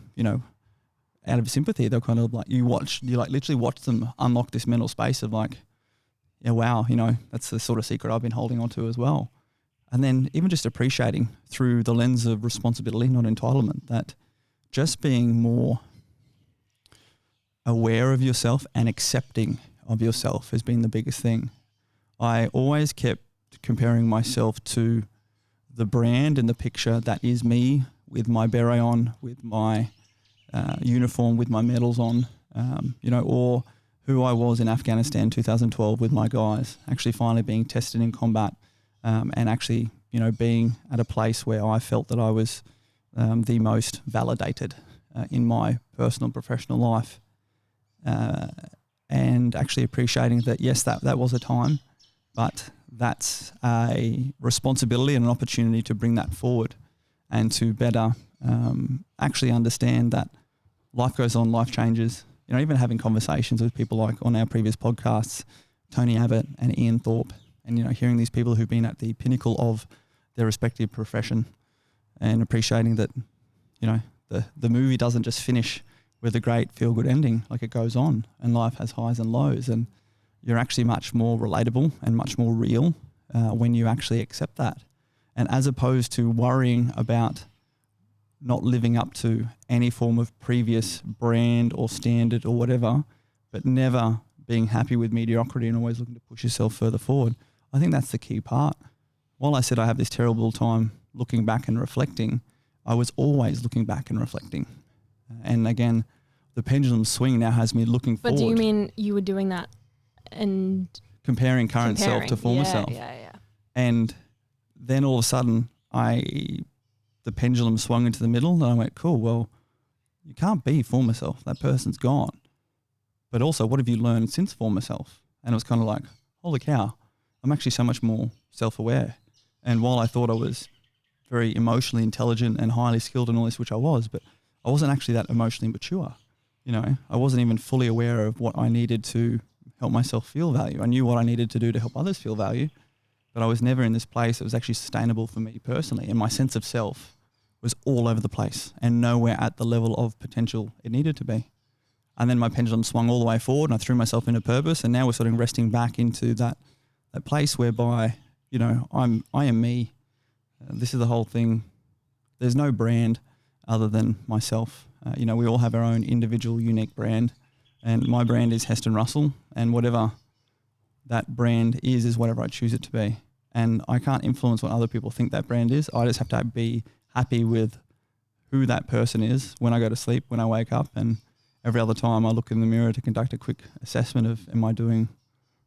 out of sympathy. They're kind of like, you literally watch them unlock this mental space of yeah, wow, that's the sort of secret I've been holding on to as well. And then even just appreciating through the lens of responsibility, not entitlement, that just being more aware of yourself and accepting of yourself has been the biggest thing. I always kept comparing myself to the brand and the picture that is me, with my beret on, with my uniform, with my medals on, or who I was in Afghanistan 2012 with my guys, actually finally being tested in combat, and actually, being at a place where I felt that I was the most validated in my personal and professional life. And actually appreciating that, yes, that was a time, but that's a responsibility and an opportunity to bring that forward and to better actually understand that life goes on, life changes. Even having conversations with people like on our previous podcasts, Tony Abbott and Ian Thorpe, and, hearing these people who've been at the pinnacle of their respective profession, and appreciating that, the movie doesn't just finish with a great feel-good ending, it goes on, and life has highs and lows, and you're actually much more relatable and much more real when you actually accept that. And as opposed to worrying about not living up to any form of previous brand or standard or whatever, but never being happy with mediocrity and always looking to push yourself further forward, I think that's the key part. While I said I have this terrible time looking back and reflecting, I was always looking back and reflecting. And again, the pendulum swing now has me looking forward. But do you mean you were doing that and comparing current self to former self? Yeah. And then all of a sudden, the pendulum swung into the middle, and I went, cool, well, you can't be former self. That person's gone. But also, what have you learned since former self? And it was kind of like, holy cow, I'm actually so much more self-aware. And while I thought I was very emotionally intelligent and highly skilled and all this, which I was, but I wasn't actually that emotionally mature. I wasn't even fully aware of what I needed to help myself feel value. I knew what I needed to do to help others feel value, but I was never in this place that was actually sustainable for me personally. And my sense of self was all over the place and nowhere at the level of potential it needed to be. And then my pendulum swung all the way forward and I threw myself into purpose, and now we're sort of resting back into that place whereby, I am me. This is the whole thing. There's no brand other than myself. We all have our own individual, unique brand, and my brand is Heston Russell, and whatever that brand is whatever I choose it to be. And I can't influence what other people think that brand is. I just have to be happy with who that person is when I go to sleep, when I wake up, and every other time I look in the mirror to conduct a quick assessment of, am I doing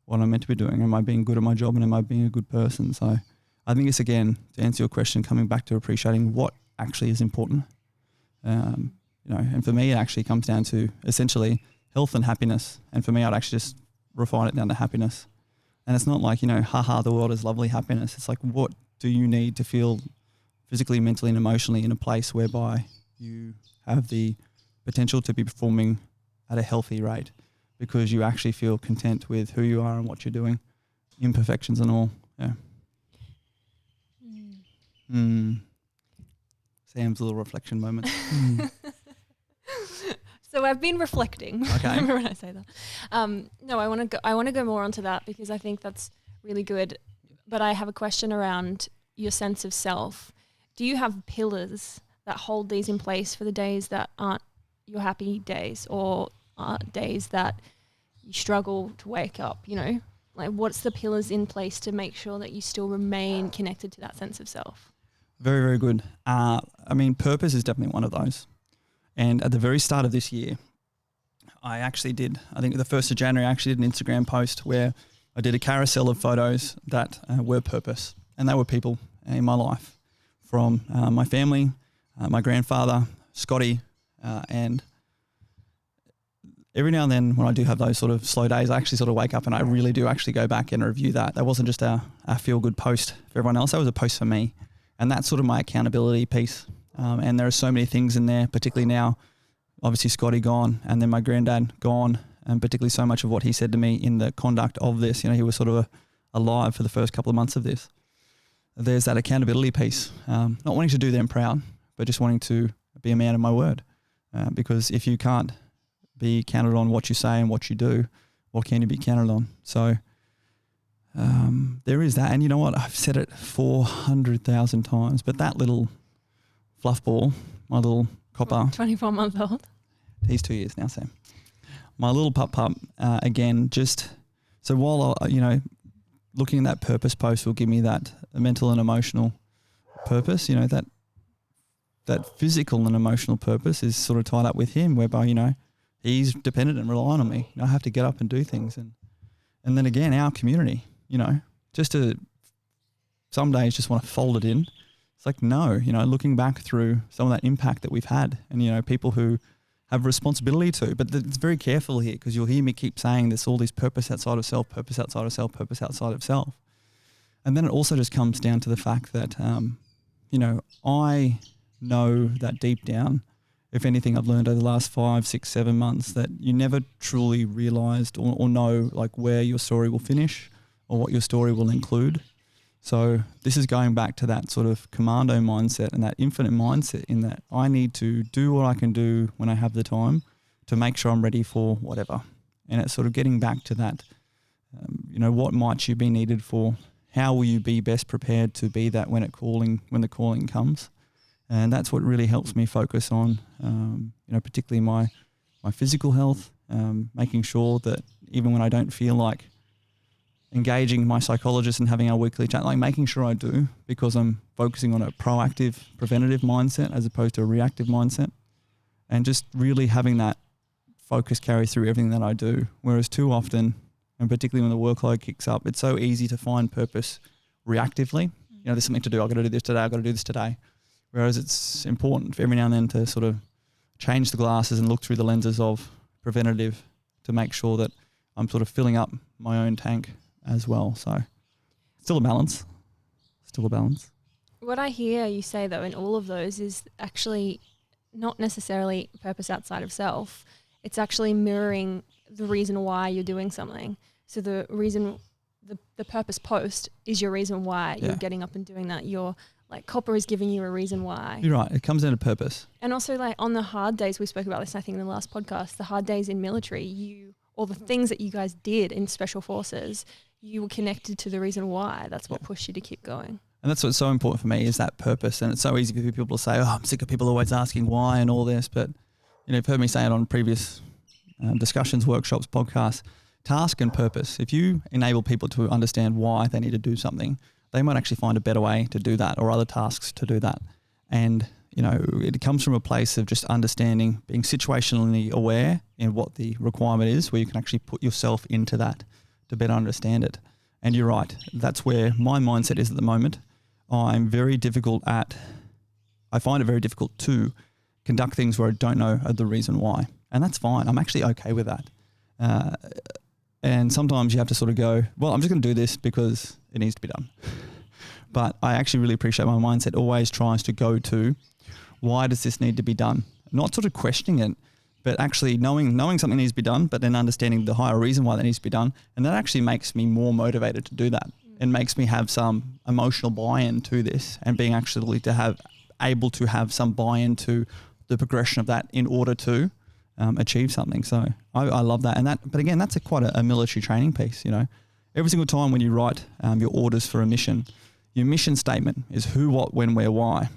what I'm meant to be doing? Am I being good at my job, and am I being a good person? So I think it's, again, to answer your question, coming back to appreciating what actually is important. And for me, it actually comes down to essentially health and happiness. And for me, I'd actually just refine it down to happiness. And it's not like, haha, the world is lovely happiness. It's like, what do you need to feel physically, mentally and emotionally in a place whereby you have the potential to be performing at a healthy rate because you actually feel content with who you are and what you're doing, imperfections and all. Yeah. Sam's little reflection moment. So I've been reflecting. Okay. Remember when I say that? No, I want to go more onto that because I think that's really good. But I have a question around your sense of self. Do you have pillars that hold these in place for the days that aren't your happy days or days that you struggle to wake up? You know, like what's the pillars in place to make sure that you still remain connected to that sense of self? Very, very good. I mean, purpose is definitely one of those. And at the very start of this year, I actually did, I think the 1st of January, I actually did an Instagram post where I did a carousel of photos that were purpose. And they were people in my life from my family, my grandfather, Scotty, and every now and then when I do have those sort of slow days, I actually sort of wake up and I really do actually go back and review that. That wasn't just a feel-good post for everyone else. That was a post for me. And that's sort of my accountability piece. And there are so many things in there, particularly now, obviously Scotty gone and then my granddad gone, and particularly so much of what he said to me in the conduct of this. You know, he was sort of alive for the first couple of months of this. There's that accountability piece, not wanting to do them proud, but just wanting to be a man of my word. Because if you can't be counted on what you say and what you do, what can you be counted on? So there is that. And you know what? I've said it 400,000 times, but that little fluff ball, my little copper. 24-month-old. He's 2 years now, Sam. My little pup, again, just so while, looking at that purpose post will give me that mental and emotional purpose, you know, that physical and emotional purpose is sort of tied up with him, whereby, you know, he's dependent and relying on me. You know, I have to get up and do things. And then again, our community, you know, just to some days just want to fold it in. It's like, no, you know, looking back through some of that impact that we've had and, you know, people who have responsibility to, but it's very careful here because you'll hear me keep saying there's all these purpose outside of self, purpose outside of self, purpose outside of self. And then it also just comes down to the fact that, you know, I know that deep down, if anything, I've learned over the last 5, 6, 7 months that you never truly realized or know like where your story will finish or what your story will include. So this is going back to that sort of commando mindset and that infinite mindset in that I need to do what I can do when I have the time to make sure I'm ready for whatever. And it's sort of getting back to that, you know, what might you be needed for? How will you be best prepared to be that when the calling comes? And that's what really helps me focus on, you know, particularly my physical health, making sure that even when I don't feel like engaging my psychologist and having our weekly chat, like making sure I do, because I'm focusing on a proactive, preventative mindset as opposed to a reactive mindset, and just really having that focus carry through everything that I do. Whereas too often, and particularly when the workload kicks up, it's so easy to find purpose reactively. You know, there's something to do. I've got to do this today. I've got to do this today. Whereas it's important for every now and then to sort of change the glasses and look through the lenses of preventative to make sure that I'm sort of filling up my own tank as well. So still a balance. What I hear you say though in all of those is actually not necessarily purpose outside of self. It's actually mirroring the reason why you're doing something. So the reason, the purpose post is your reason why you're getting up and doing that. Your like copper is giving you a reason why. You're right. It comes into purpose. And also like on the hard days, we spoke about this I think in the last podcast, the hard days in military, or the things that you guys did in special forces, you were connected to the reason why. That's what pushed you to keep going. And that's what's so important for me is that purpose. And it's so easy for people to say, oh, I'm sick of people always asking why and all this. But, you know, you've heard me say it on previous discussions, workshops, podcasts, task and purpose. If you enable people to understand why they need to do something, they might actually find a better way to do that or other tasks to do that. And, you know, it comes from a place of just understanding, being situationally aware in what the requirement is, where you can actually put yourself into that to better understand it. And you're right. That's where my mindset is at the moment. I find it very difficult to conduct things where I don't know the reason why. And that's fine. I'm actually okay with that. And sometimes you have to sort of go, well, I'm just going to do this because it needs to be done. But I actually really appreciate my mindset always tries to go to, why does this need to be done? Not sort of questioning it, but actually knowing something needs to be done, but then understanding the higher reason why that needs to be done. And that actually makes me more motivated to do that. It makes me have some emotional buy-in to this, and being actually able to have some buy-in to the progression of that in order to achieve something. So I love that. But again, that's quite a military training piece, you know. Every single time when you write your orders for a mission, your mission statement is who, what, when, where, why.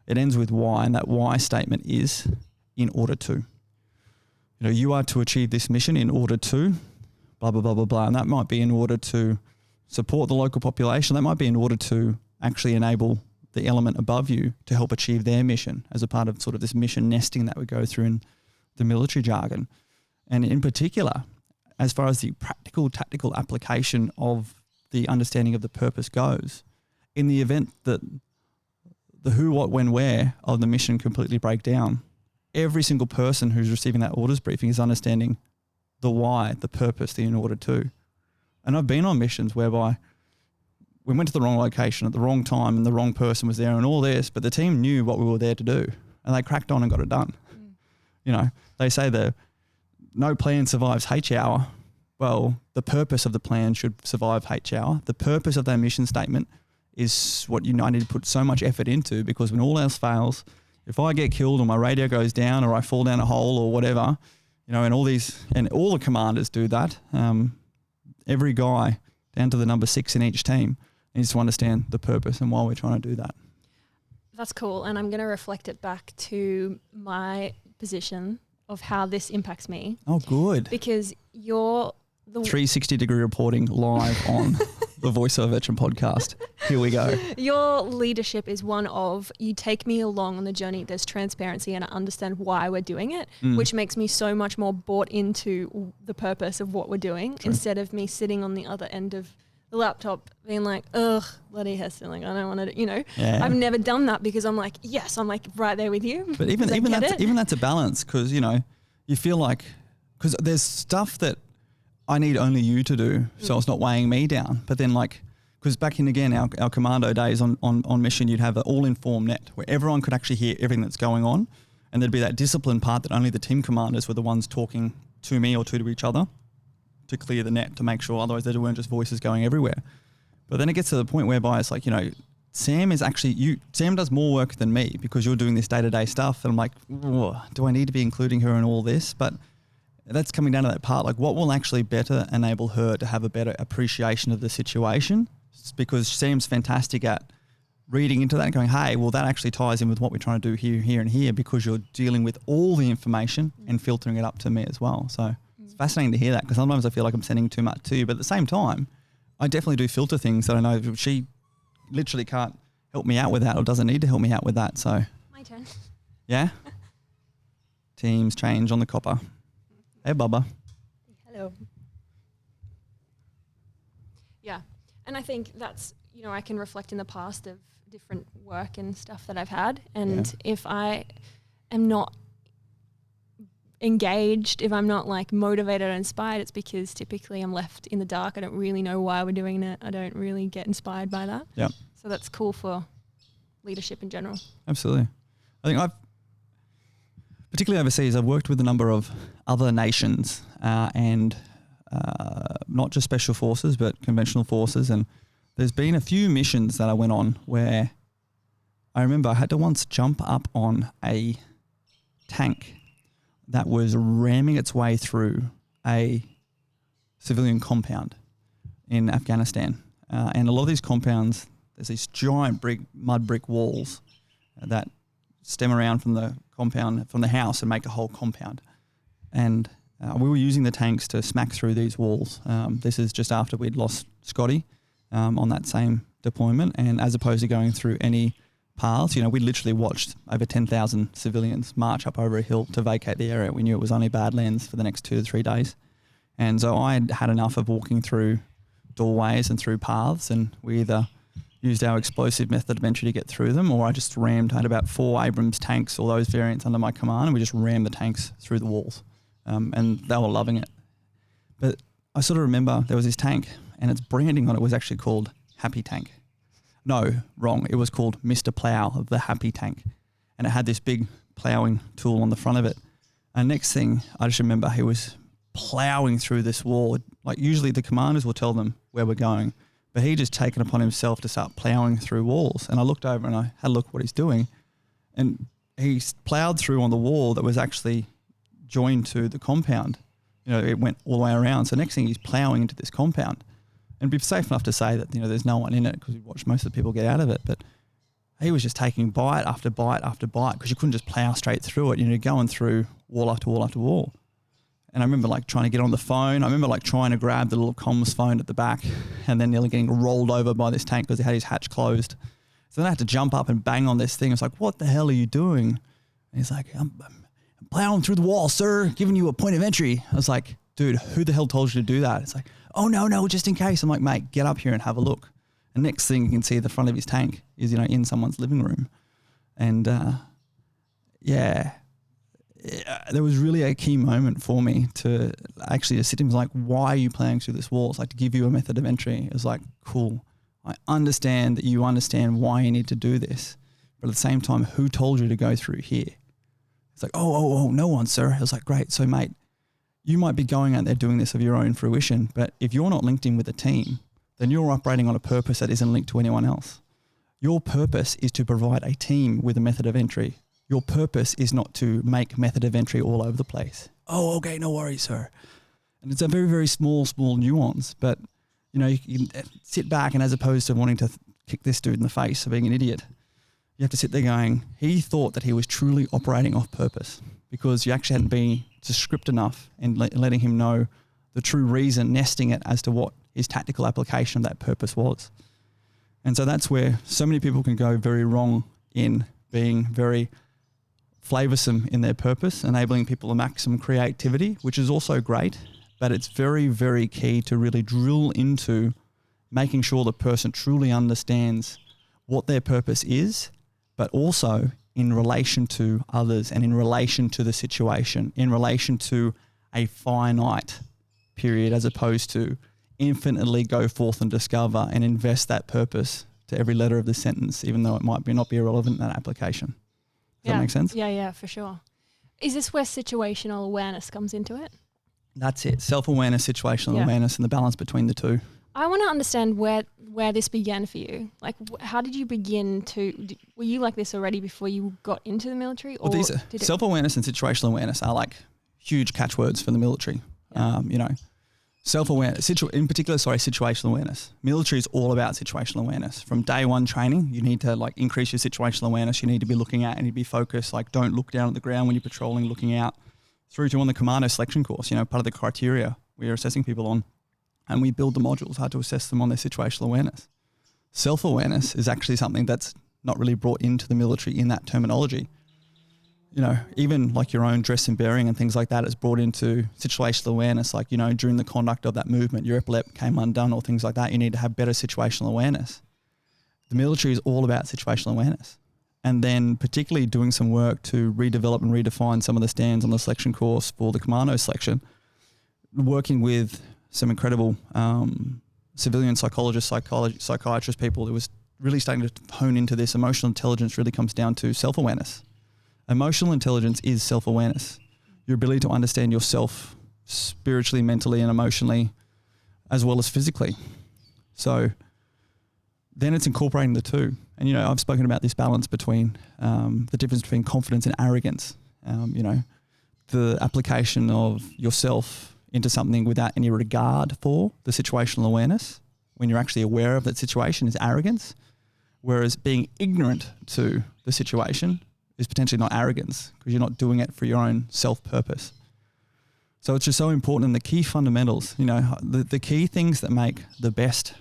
It ends with why, and that why statement is in order to. You know, you are to achieve this mission in order to blah, blah, blah, blah, blah. And that might be in order to support the local population. That might be in order to actually enable the element above you to help achieve their mission, as a part of sort of this mission nesting that we go through in the military jargon. And in particular, as far as the practical, tactical application of the understanding of the purpose goes, in the event that the who, what, when, where of the mission completely break down, every single person who's receiving that orders briefing is understanding the why, the purpose, the in order to. And I've been on missions whereby we went to the wrong location at the wrong time and the wrong person was there and all this, but the team knew what we were there to do and they cracked on and got it done. You know, they say that no plan survives H hour. Well, the purpose of the plan should survive H hour. The purpose of that mission statement is what you need to put so much effort into, because when all else fails, if I get killed or my radio goes down or I fall down a hole or whatever, you know, and all the commanders do that. Every guy down to the number 6 in each team needs to understand the purpose and why we're trying to do that. That's cool. And I'm going to reflect it back to my position of how this impacts me. Oh, good. Because you're the 360-degree reporting live on the Voice of a Veteran podcast. Here we go. Your leadership is one of, you take me along on the journey. There's transparency and I understand why we're doing it, which makes me so much more bought into the purpose of what we're doing. True. Instead of me sitting on the other end of the laptop being like, ugh, bloody Heston, like I don't want to, you know. Yeah. I've never done that because I'm like, yes, I'm like right there with you. But even that's a balance, because, you know, you feel like, because there's stuff that I need only you to do, so it's not weighing me down. But then, like, because back in, again, our commando days on mission, you'd have an all-informed net where everyone could actually hear everything that's going on, and there'd be that discipline part that only the team commanders were the ones talking to me or to each other to clear the net, to make sure otherwise there weren't just voices going everywhere. But then it gets to the point whereby it's like, you know, Sam does more work than me because you're doing this day-to-day stuff. And I'm like, do I need to be including her in all this? But that's coming down to that part, like what will actually better enable her to have a better appreciation of the situation? It's because Sam's fantastic at reading into that and going, hey, well, that actually ties in with what we're trying to do here, here, and here, because you're dealing with all the information and filtering it up to me as well. So it's fascinating to hear that, because sometimes I feel like I'm sending too much to you, but at the same time, I definitely do filter things that I know she literally can't help me out with that or doesn't need to help me out with that. So my turn. Yeah. Teams change on the copper. Hey, Bubba. Hello. Yeah. And I think that's, you know, I can reflect in the past of different work and stuff that I've had. And if I am not engaged, if I'm not like motivated or inspired, it's because typically I'm left in the dark. I don't really know why we're doing it. I don't really get inspired by that. Yeah. So that's cool for leadership in general. Absolutely. I think particularly overseas, I've worked with a number of other nations and not just special forces, but conventional forces. And there's been a few missions that I went on where I remember I had to once jump up on a tank that was ramming its way through a civilian compound in Afghanistan. And a lot of these compounds, there's these giant mud brick walls that stem around from the compound, from the house, and make a whole compound. And we were using the tanks to smack through these walls. This is just after we'd lost Scotty on that same deployment. And as opposed to going through any paths, you know, we literally watched over 10,000 civilians march up over a hill to vacate the area. We knew it was only Badlands for the next 2 to 3 days. And so I had enough of walking through doorways and through paths, and we either used our explosive method of entry to get through them, or I just rammed. I had about 4 Abrams tanks, all those variants under my command, and we just rammed the tanks through the walls. And they were loving it. But I sort of remember there was this tank, and its branding on it was actually called Happy Tank. No, wrong. It was called Mr. Plow, the Happy Tank. And it had this big plowing tool on the front of it. And next thing, I just remember he was plowing through this wall. Like usually the commanders will tell them where we're going, but he just taken upon himself to start plowing through walls. And I looked over and I had a look at what he's doing. And he plowed through on the wall that was actually joined to the compound. You know, it went all the way around. So next thing he's plowing into this compound. And it'd be safe enough to say that, you know, there's no one in it because we watched most of the people get out of it. But he was just taking bite after bite after bite because you couldn't just plow straight through it. You know, going through wall after wall after wall. And I remember like trying to get on the phone. I remember like trying to grab the little comms phone at the back and then nearly getting rolled over by this tank because he had his hatch closed. So then I had to jump up and bang on this thing. I was like, what the hell are you doing? And he's like, I'm plowing through the wall, sir, giving you a point of entry. I was like, dude, who the hell told you to do that? It's like, oh, no, just in case. I'm like, mate, get up here and have a look. And next thing you can see the front of his tank is, you know, in someone's living room. And there was really a key moment for me to actually just sit and be like, why are you plowing through this wall? It's like to give you a method of entry. It was like, cool. I understand that you understand why you need to do this. But at the same time, who told you to go through here? It's like, oh, no one, sir. I was like, great. So, mate, you might be going out there doing this of your own fruition, but if you're not linked in with a team, then you're operating on a purpose that isn't linked to anyone else. Your purpose is to provide a team with a method of entry. Your purpose is not to make method of entry all over the place. Oh, okay, no worries, sir. And it's a very, very small nuance, but you know, you can sit back and as opposed to wanting to kick this dude in the face for being an idiot, you have to sit there going, he thought that he was truly operating off purpose because you actually hadn't been to script enough and letting him know the true reason, nesting it as to what his tactical application of that purpose was. And so that's where so many people can go very wrong in being very flavoursome in their purpose, enabling people to maximum creativity, which is also great, but it's very, very key to really drill into making sure the person truly understands what their purpose is, but also in relation to others and in relation to the situation, in relation to a finite period as opposed to infinitely go forth and discover and invest that purpose to every letter of the sentence, even though it might not be irrelevant in that application. Does that make sense? Yeah, for sure. Is this where situational awareness comes into it? That's it. Self-awareness, situational awareness, and the balance between the two. I want to understand where this began for you. Like, how did you begin were you like this already before you got into the military? Or these are self-awareness and situational awareness are like huge catchwords for the military. Yeah. You know, self-awareness, in particular, situational awareness. Military is all about situational awareness. From day one training, you need to like increase your situational awareness. You need to be looking at and you be focused. Like, don't look down at the ground when you're patrolling, looking out. Through to on the commando selection course, you know, part of the criteria we are assessing people on, and we build the modules how to assess them on their situational awareness. Self-awareness is actually something that's not really brought into the military in that terminology. You know, even like your own dress and bearing and things like that is brought into situational awareness. Like, you know, during the conduct of that movement, your epaulette came undone or things like that. You need to have better situational awareness. The military is all about situational awareness. And then particularly doing some work to redevelop and redefine some of the stands on the selection course for the commando selection, working with some incredible civilian psychologists, psychiatrists, people that was really starting to hone into this. Emotional intelligence really comes down to self-awareness. Emotional intelligence is self-awareness. Your ability to understand yourself spiritually, mentally, and emotionally, as well as physically. So then it's incorporating the two. And, you know, I've spoken about this balance between the difference between confidence and arrogance. You know, the application of yourself into something without any regard for the situational awareness, when you're actually aware of that situation, is arrogance. Whereas being ignorant to the situation is potentially not arrogance because you're not doing it for your own self-purpose. So it's just so important. And the key fundamentals, you know, the key things that make the best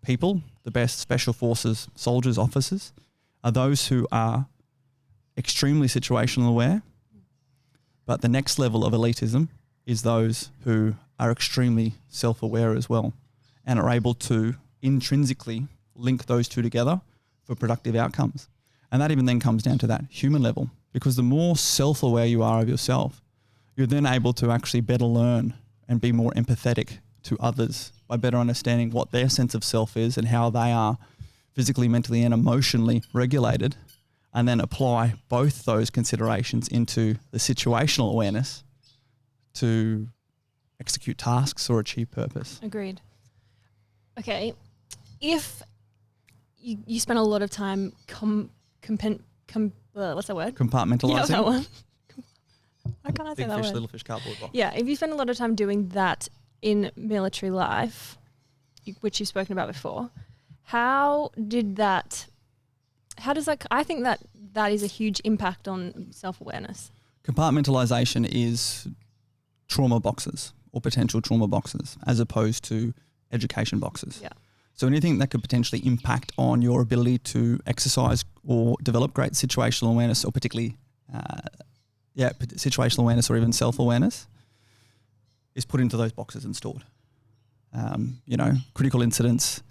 people, the best special forces, soldiers, officers, are those who are extremely situational aware. But the next level of elitism is those who are extremely self-aware as well and are able to intrinsically link those two together for productive outcomes. And that even then comes down to that human level, because the more self-aware you are of yourself, you're then able to actually better learn and be more empathetic to others by better understanding what their sense of self is and how they are physically, mentally, and emotionally regulated, and then apply both those considerations into the situational awareness to execute tasks or achieve purpose. Agreed. Okay. If you spend a lot of time what's that word? Compartmentalizing. Yeah, that one. Why can't I say Big that fish, word? little fish, cardboard box. Yeah, if you spend a lot of time doing that in military life, which you've spoken about before, how does that, I think that is a huge impact on self-awareness. Compartmentalization is trauma boxes or potential trauma boxes as opposed to education boxes. Yeah. So anything that could potentially impact on your ability to exercise or develop great situational awareness, or particularly situational awareness or even self-awareness, is put into those boxes and stored. Critical incidents,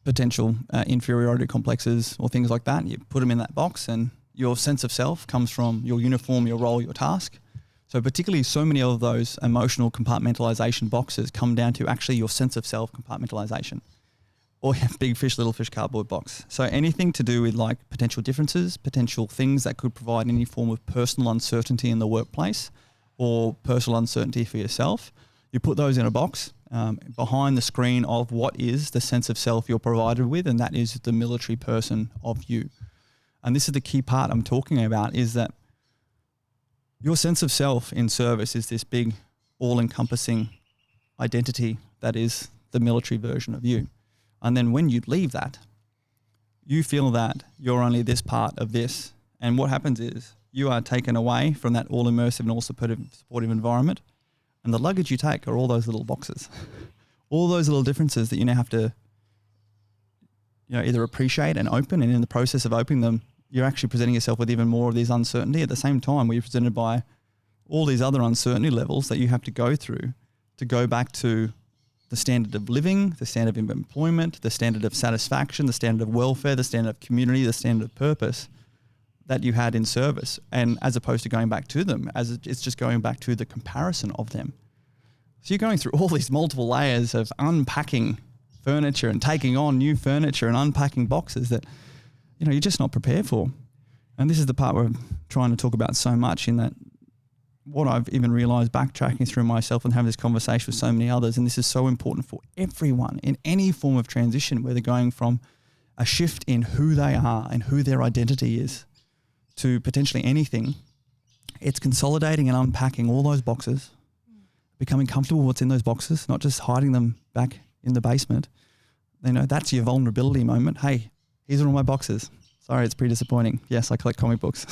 potential inferiority complexes or things like that, you put them in that box, and your sense of self comes from your uniform, your role, your task. So particularly so many of those emotional compartmentalization boxes come down to actually your sense of self compartmentalization, or big fish, little fish, cardboard box. So anything to do with like potential differences, potential things that could provide any form of personal uncertainty in the workplace or personal uncertainty for yourself, you put those in a box behind the screen of what is the sense of self you're provided with, and that is the military person of you. And this is the key part I'm talking about, is that your sense of self in service is this big, all-encompassing identity that is the military version of you. And then when you leave that, you feel that you're only this part of this. And what happens is you are taken away from that all-immersive and all-supportive environment. And the luggage you take are all those little boxes, all those little differences that you now have to either appreciate and open. And in the process of opening them, you're actually presenting yourself with even more of these uncertainty. At the same time, where you're presented by all these other uncertainty levels that you have to go through to go back to the standard of living, the standard of employment, the standard of satisfaction, the standard of welfare, the standard of community, the standard of purpose that you had in service. And as opposed to going back to them, as it's just going back to the comparison of them. So you're going through all these multiple layers of unpacking furniture and taking on new furniture and unpacking boxes that you're just not prepared for. And this is the part where I'm trying to talk about so much, in that what I've even realized backtracking through myself and having this conversation with so many others, and this is so important for everyone in any form of transition, where they're going from a shift in who they are and who their identity is to potentially anything. It's consolidating and unpacking all those boxes, becoming comfortable with what's in those boxes, not just hiding them back in the basement. That's your vulnerability moment. Hey, these are all my boxes. Sorry, it's pretty disappointing. Yes, I collect comic books.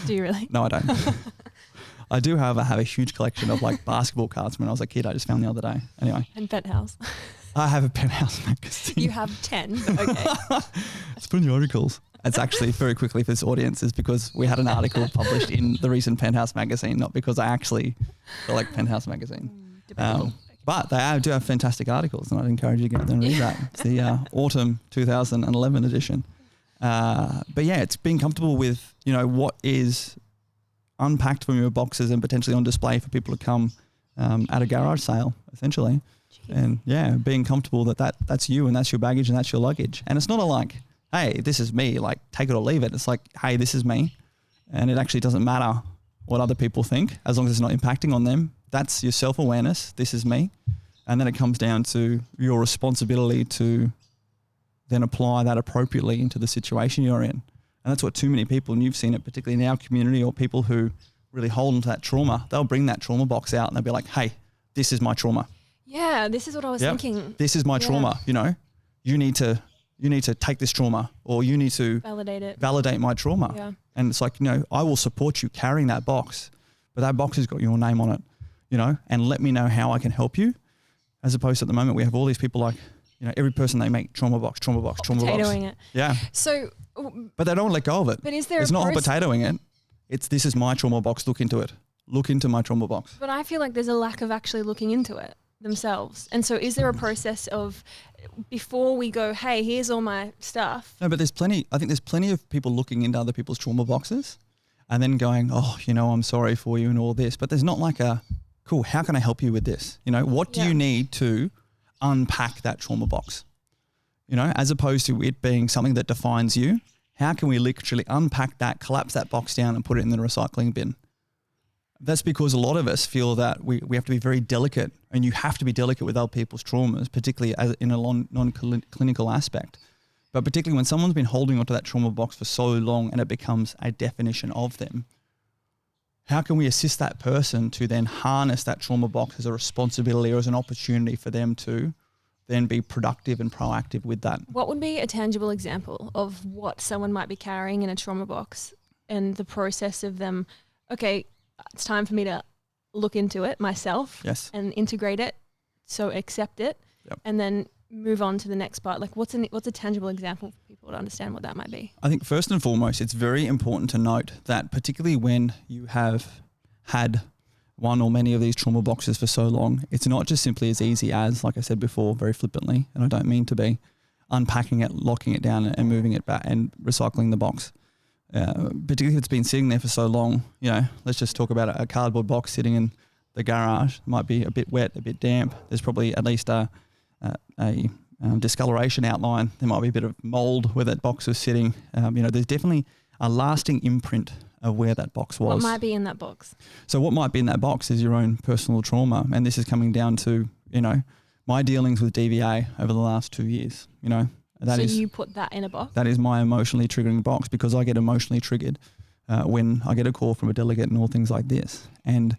Do you really? No, I don't. I do, however, have a huge collection of like basketball cards when I was a kid. I just found the other day. Anyway. And Penthouse. I have a Penthouse magazine. You have 10, but okay. It's plenty of articles. It's actually, very quickly for this audience, is because we had an article published in the recent Penthouse magazine, not because I actually collect Penthouse magazine. But they do have fantastic articles, and I'd encourage you to get out there and read that. It's the autumn 2011 edition. But yeah, it's being comfortable with, what is unpacked from your boxes and potentially on display for people to come at a garage sale, essentially. Jeez. And yeah, being comfortable that's you and that's your baggage and that's your luggage. And it's not like, hey, this is me, like take it or leave it. It's like, hey, this is me. And it actually doesn't matter what other people think, as long as it's not impacting on them. That's your self-awareness. This is me. And then it comes down to your responsibility to then apply that appropriately into the situation you're in. And that's what too many people, and you've seen it particularly in our community, or people who really hold onto that trauma, they'll bring that trauma box out and they'll be like, hey, this is my trauma. Yeah, this is what I was thinking. This is my trauma, You need to take this trauma, or you need to validate my trauma. Yeah. And it's like, I will support you carrying that box, but that box has got your name on it, and let me know how I can help you. As opposed to at the moment, we have all these people like, every person they make trauma box. Potatoing it. Yeah. So. But they don't let go of it. But is there It's not potatoing it. It's, this is my trauma box. Look into it. Look into my trauma box. But I feel like there's a lack of actually looking into it themselves. And so is there a process of, before we go, hey, here's all my stuff? No, but I think there's plenty of people looking into other people's trauma boxes and then going, oh, I'm sorry for you and all this. But there's not like a, cool, how can I help you with this? What do you need to unpack that trauma box? as opposed to it being something that defines you. How can we literally unpack that, collapse that box down and put it in the recycling bin? That's because a lot of us feel that we have to be very delicate, and you have to be delicate with other people's traumas, particularly in a non-clinical aspect. But particularly when someone's been holding onto that trauma box for so long and it becomes a definition of them, how can we assist that person to then harness that trauma box as a responsibility or as an opportunity for them to then be productive and proactive with that? What would be a tangible example of what someone might be carrying in a trauma box and the process of them, okay, it's time for me to look into it myself and integrate it, so accept it, and then move on to the next part? Like what's a tangible example for people to understand what that might be? I think first and foremost, it's very important to note that particularly when you have had one or many of these trauma boxes for so long, it's not just simply as easy as, like I said before, very flippantly, and I don't mean to be, unpacking it, locking it down and moving it back and recycling the box. Particularly if it's been sitting there for so long, let's just talk about a cardboard box sitting in the garage. It might be a bit wet, a bit damp. There's probably at least a discoloration outline. There might be a bit of mold where that box was sitting. There's definitely a lasting imprint of where that box was. What might be in that box? So what might be in that box is your own personal trauma. And this is coming down to, my dealings with DVA over the last 2 years, So you put that in a box? That is my emotionally triggering box, because I get emotionally triggered when I get a call from a delegate and all things like this. And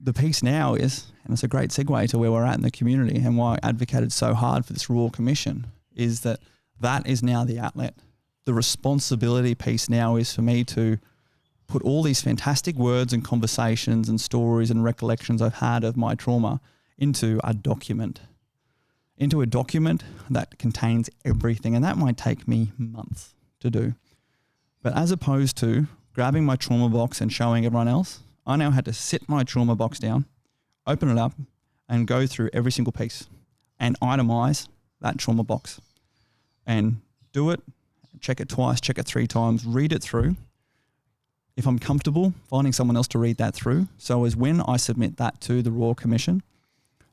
the piece now is, and it's a great segue to where we're at in the community and why I advocated so hard for this Royal Commission, is that is now the outlet. The responsibility piece now is for me to put all these fantastic words and conversations and stories and recollections I've had of my trauma into a document that contains everything. And that might take me months to do. But as opposed to grabbing my trauma box and showing everyone else, I now had to sit my trauma box down, open it up, and go through every single piece and itemize that trauma box and do it, check it twice, check it 3 times, read it through. If I'm comfortable, finding someone else to read that through. So as when I submit that to the Royal Commission,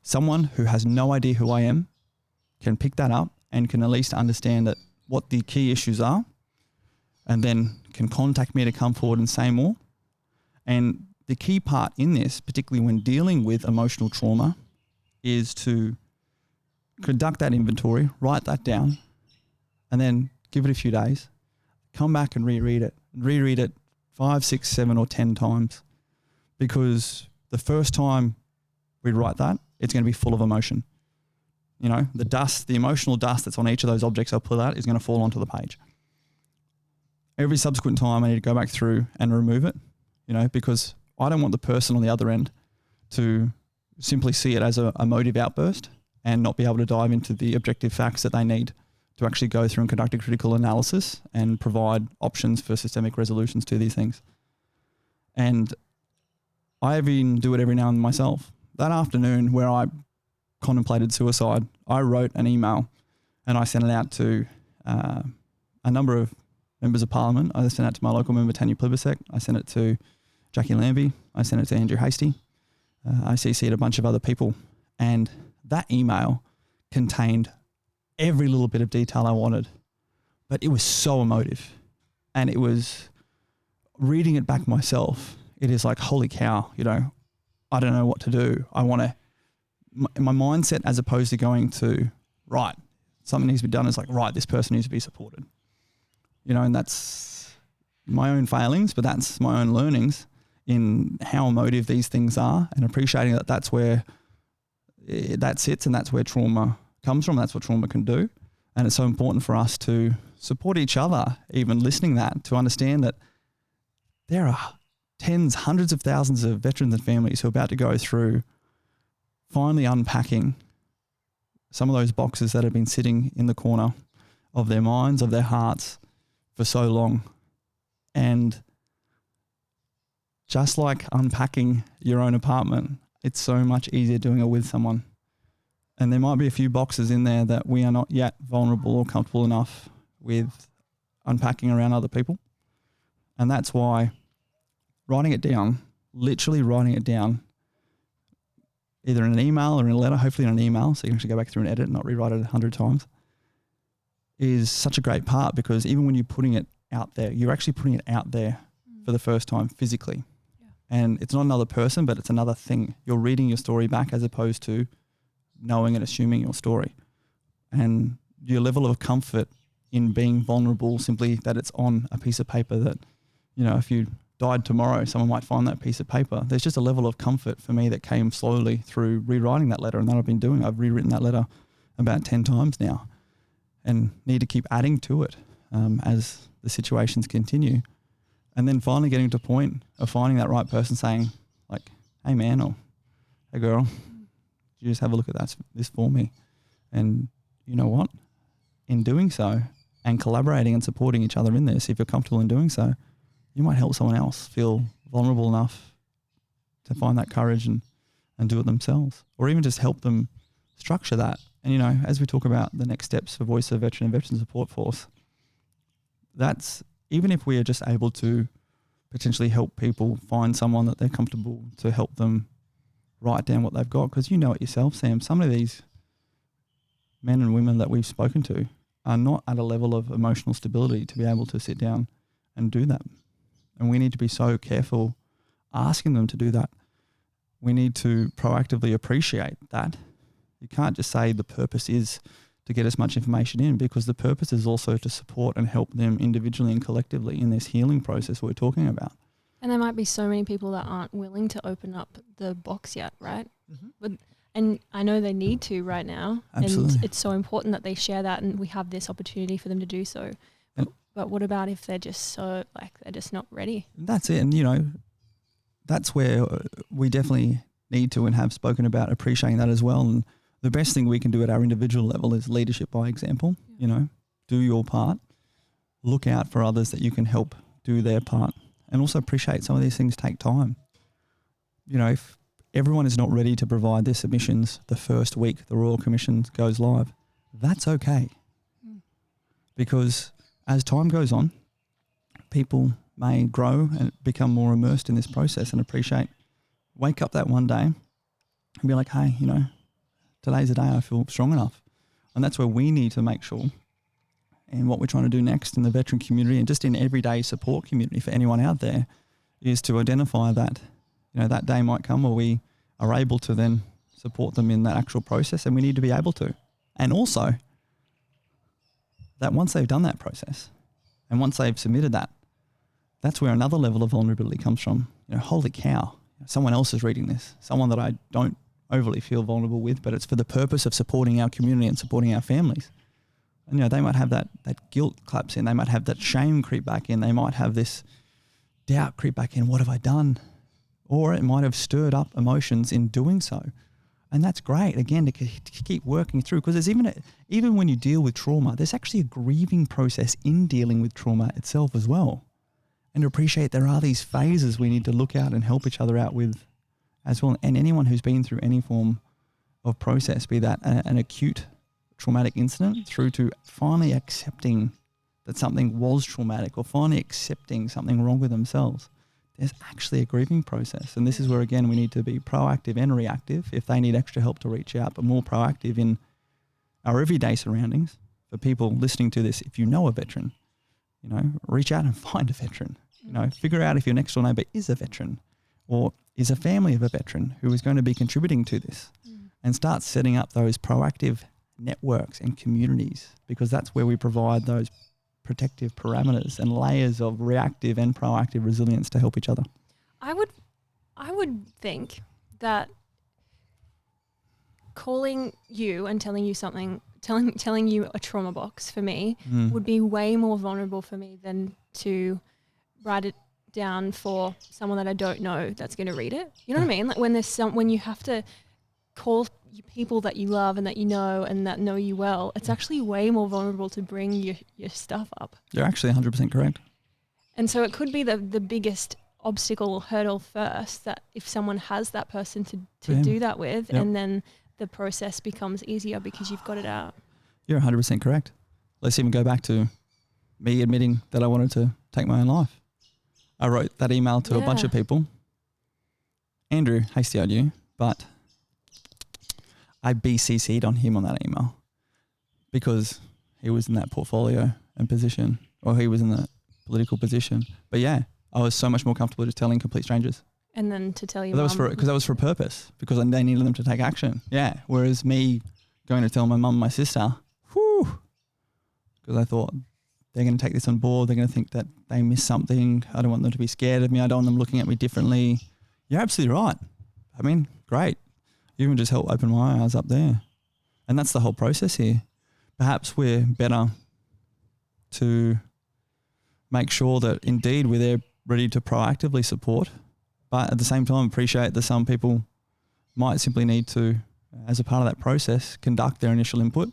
someone who has no idea who I am can pick that up and can at least understand that what the key issues are, and then can contact me to come forward and say more. And the key part in this, particularly when dealing with emotional trauma, is to conduct that inventory, write that down, and then give it a few days, come back and reread it 5, 6, 7 or 10 times, because the first time we write that, it's going to be full of emotion. The dust, the emotional dust that's on each of those objects I pull out is going to fall onto the page. Every subsequent time I need to go back through and remove it, because I don't want the person on the other end to simply see it as a emotive outburst and not be able to dive into the objective facts that they need to actually go through and conduct a critical analysis and provide options for systemic resolutions to these things. And I even do it every now and then myself. That afternoon where I contemplated suicide, I wrote an email and I sent it out to a number of members of Parliament. I sent it to my local member, Tanya Plibisek. I sent it to Jackie Lambie. I sent it to Andrew Hastie. I CC'd a bunch of other people. And that email contained every little bit of detail I wanted. But it was so emotive. And it was, reading it back myself, it is like, holy cow, I don't know what to do. I want to, my mindset, as opposed to going to, right, something needs to be done, is like, right, this person needs to be supported. And that's my own failings, but that's my own learnings in how emotive these things are, and appreciating that that's where that sits and that's where trauma comes from. That's what trauma can do. And it's so important for us to support each other, even listening that, to understand that there are tens, hundreds of thousands of veterans and families who are about to go through finally unpacking some of those boxes that have been sitting in the corner of their minds, of their hearts for so long. And just like unpacking your own apartment, it's so much easier doing it with someone. And there might be a few boxes in there that we are not yet vulnerable or comfortable enough with unpacking around other people. And that's why writing it down, literally writing it down, either in an email or in a letter, hopefully in an email, so you can actually go back through and edit and not rewrite it 100 times. is such a great part, because even when you're putting it out there, you're actually putting it out there for the first time physically. Yeah. And it's not another person, but it's another thing. You're reading your story back as opposed to knowing and assuming your story. And your level of comfort in being vulnerable, simply that it's on a piece of paper that, you know, if you died tomorrow, someone might find that piece of paper. There's just a level of comfort for me that came slowly through rewriting that letter, and that I've been doing. I've rewritten that letter about 10 times now and need to keep adding to it as the situations continue. And then finally getting to a point of finding that right person saying like, hey man, or hey girl, you just have a look at this for me. And you know what? In doing so and collaborating and supporting each other in this, if you're comfortable in doing so, you might help someone else feel vulnerable enough to find that courage and do it themselves, or even just help them structure that. And, you know, as we talk about the next steps for Voice of Veteran and Veteran Support Force, that's, even if we are just able to potentially help people find someone that they're comfortable to help them write down what they've got, because you know it yourself, Sam, some of these men and women that we've spoken to are not at a level of emotional stability to be able to sit down and do that. And we need to be so careful asking them to do that. We need to proactively appreciate that. You can't just say the purpose is to get as much information in, because the purpose is also to support and help them individually and collectively in this healing process we're talking about. And there might be so many people that aren't willing to open up the box yet, right? Mm-hmm. And I know they need to right now. Absolutely. And it's so important that they share that, and we have this opportunity for them to do so. But what about if they're just so, like, they're just not ready? That's it. And, you know, that's where we definitely need to and have spoken about appreciating that as well. And the best thing we can do at our individual level is leadership by example. Yeah. You know, do your part, look out for others that you can help do their part, and also appreciate some of these things take time. You know, if everyone is not ready to provide their submissions the first week the Royal Commission goes live, that's okay. Because as time goes on, people may grow and become more immersed in this process and wake up that one day and be like, hey, you know, today's the day I feel strong enough. And that's where we need to make sure, and what we're trying to do next in the veteran community and just in everyday support community for anyone out there, is to identify that, you know, that day might come where we are able to then support them in that actual process, and we need to be able to. And also that once they've done that process and once they've submitted that, that's where another level of vulnerability comes from. You know, holy cow, someone else is reading this, someone that I don't overly feel vulnerable with, but it's for the purpose of supporting our community and supporting our families. And, you know, they might have that guilt collapse in, they might have that shame creep back in, they might have this doubt creep back in, what have I done? Or it might have stirred up emotions in doing so. And that's great, again, to keep working through, because there's even when you deal with trauma, there's actually a grieving process in dealing with trauma itself as well. And to appreciate there are these phases we need to look out and help each other out with as well. And anyone who's been through any form of process, be that an acute traumatic incident through to finally accepting that something was traumatic, or finally accepting something wrong with themselves, there's actually a grieving process. And this is where, again, we need to be proactive and reactive if they need extra help to reach out, but more proactive in our everyday surroundings. For people listening to this, if you know a veteran, you know, reach out and find a veteran. You know, figure out if your next door neighbour is a veteran or is a family of a veteran who is going to be contributing to this, and start setting up those proactive networks and communities, because that's where we provide those protective parameters and layers of reactive and proactive resilience to help each other. I would think that calling you and telling you something, telling you a trauma box for me would be way more vulnerable for me than to write it down for someone that I don't know that's going to read it. You know what I mean? Like when you have to call people that you love and that you know and that know you well, it's actually way more vulnerable to bring your stuff up. You're actually 100% correct. And so it could be the biggest obstacle or hurdle first, that if someone has that person to do that with, and then the process becomes easier because you've got it out. You're 100% correct. Let's even go back to me admitting that I wanted to take my own life. I wrote that email to a bunch of people. Andrew, hasty on you, but I BCC'd on him on that email because he was in that portfolio and position, or he was in the political position. But yeah, I was so much more comfortable just telling complete strangers. And then to tell your That mum. was that was for a purpose, because they needed them to take action. Yeah. Whereas me going to tell my mum and my sister, because I thought they're going to take this on board. They're going to think that they missed something. I don't want them to be scared of me. I don't want them looking at me differently. You're absolutely right. I mean, great. You even just helped open my eyes up there. And that's the whole process here. Perhaps we're better to make sure that indeed we're there ready to proactively support, but at the same time appreciate that some people might simply need to, as a part of that process, conduct their initial input,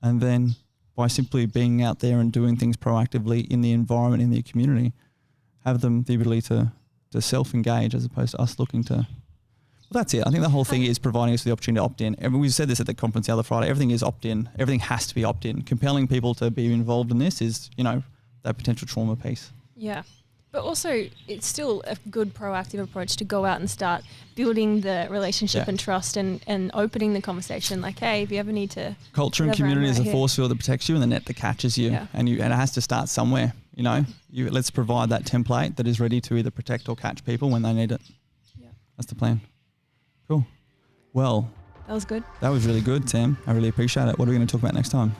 and then by simply being out there and doing things proactively in the environment, in the community, have them the ability to self-engage as opposed to us looking to... Well, that's it. I think the whole thing is providing us the opportunity to opt in. And we said this at the conference the other Friday. Everything is opt-in. Everything has to be opt-in. Compelling people to be involved in this is, that potential trauma piece. Yeah. But also, it's still a good proactive approach to go out and start building the relationship and trust and opening the conversation. Like, hey, if you ever need to... Culture and community is a force field that protects you and the net that catches you. Yeah. And it has to start somewhere, Let's provide that template that is ready to either protect or catch people when they need it. Yeah. That's the plan. Cool. Well... That was good. That was really good, Sam. I really appreciate it. What are we going to talk about next time?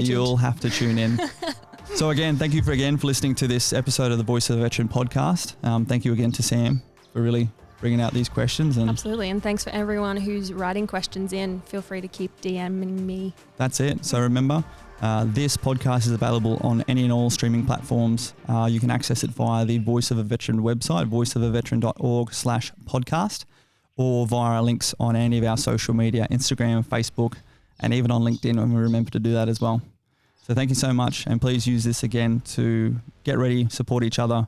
You'll have to tune in. So again, thank you for listening to this episode of the Voice of a Veteran podcast. Thank you again to Sam for really bringing out these questions. Absolutely. And thanks for everyone who's writing questions in. Feel free to keep DMing me. That's it. So remember, this podcast is available on any and all streaming platforms. You can access it via the Voice of a Veteran website, voiceofaveteran.org/podcast, or via links on any of our social media, Instagram, Facebook, and even on LinkedIn when we remember to do that as well. So thank you so much, and please use this again to get ready, support each other,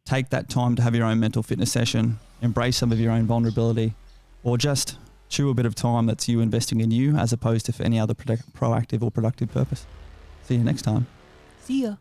take that time to have your own mental fitness session, embrace some of your own vulnerability, or just chew a bit of time that's you investing in you as opposed to for any other proactive or productive purpose. See you next time. See ya.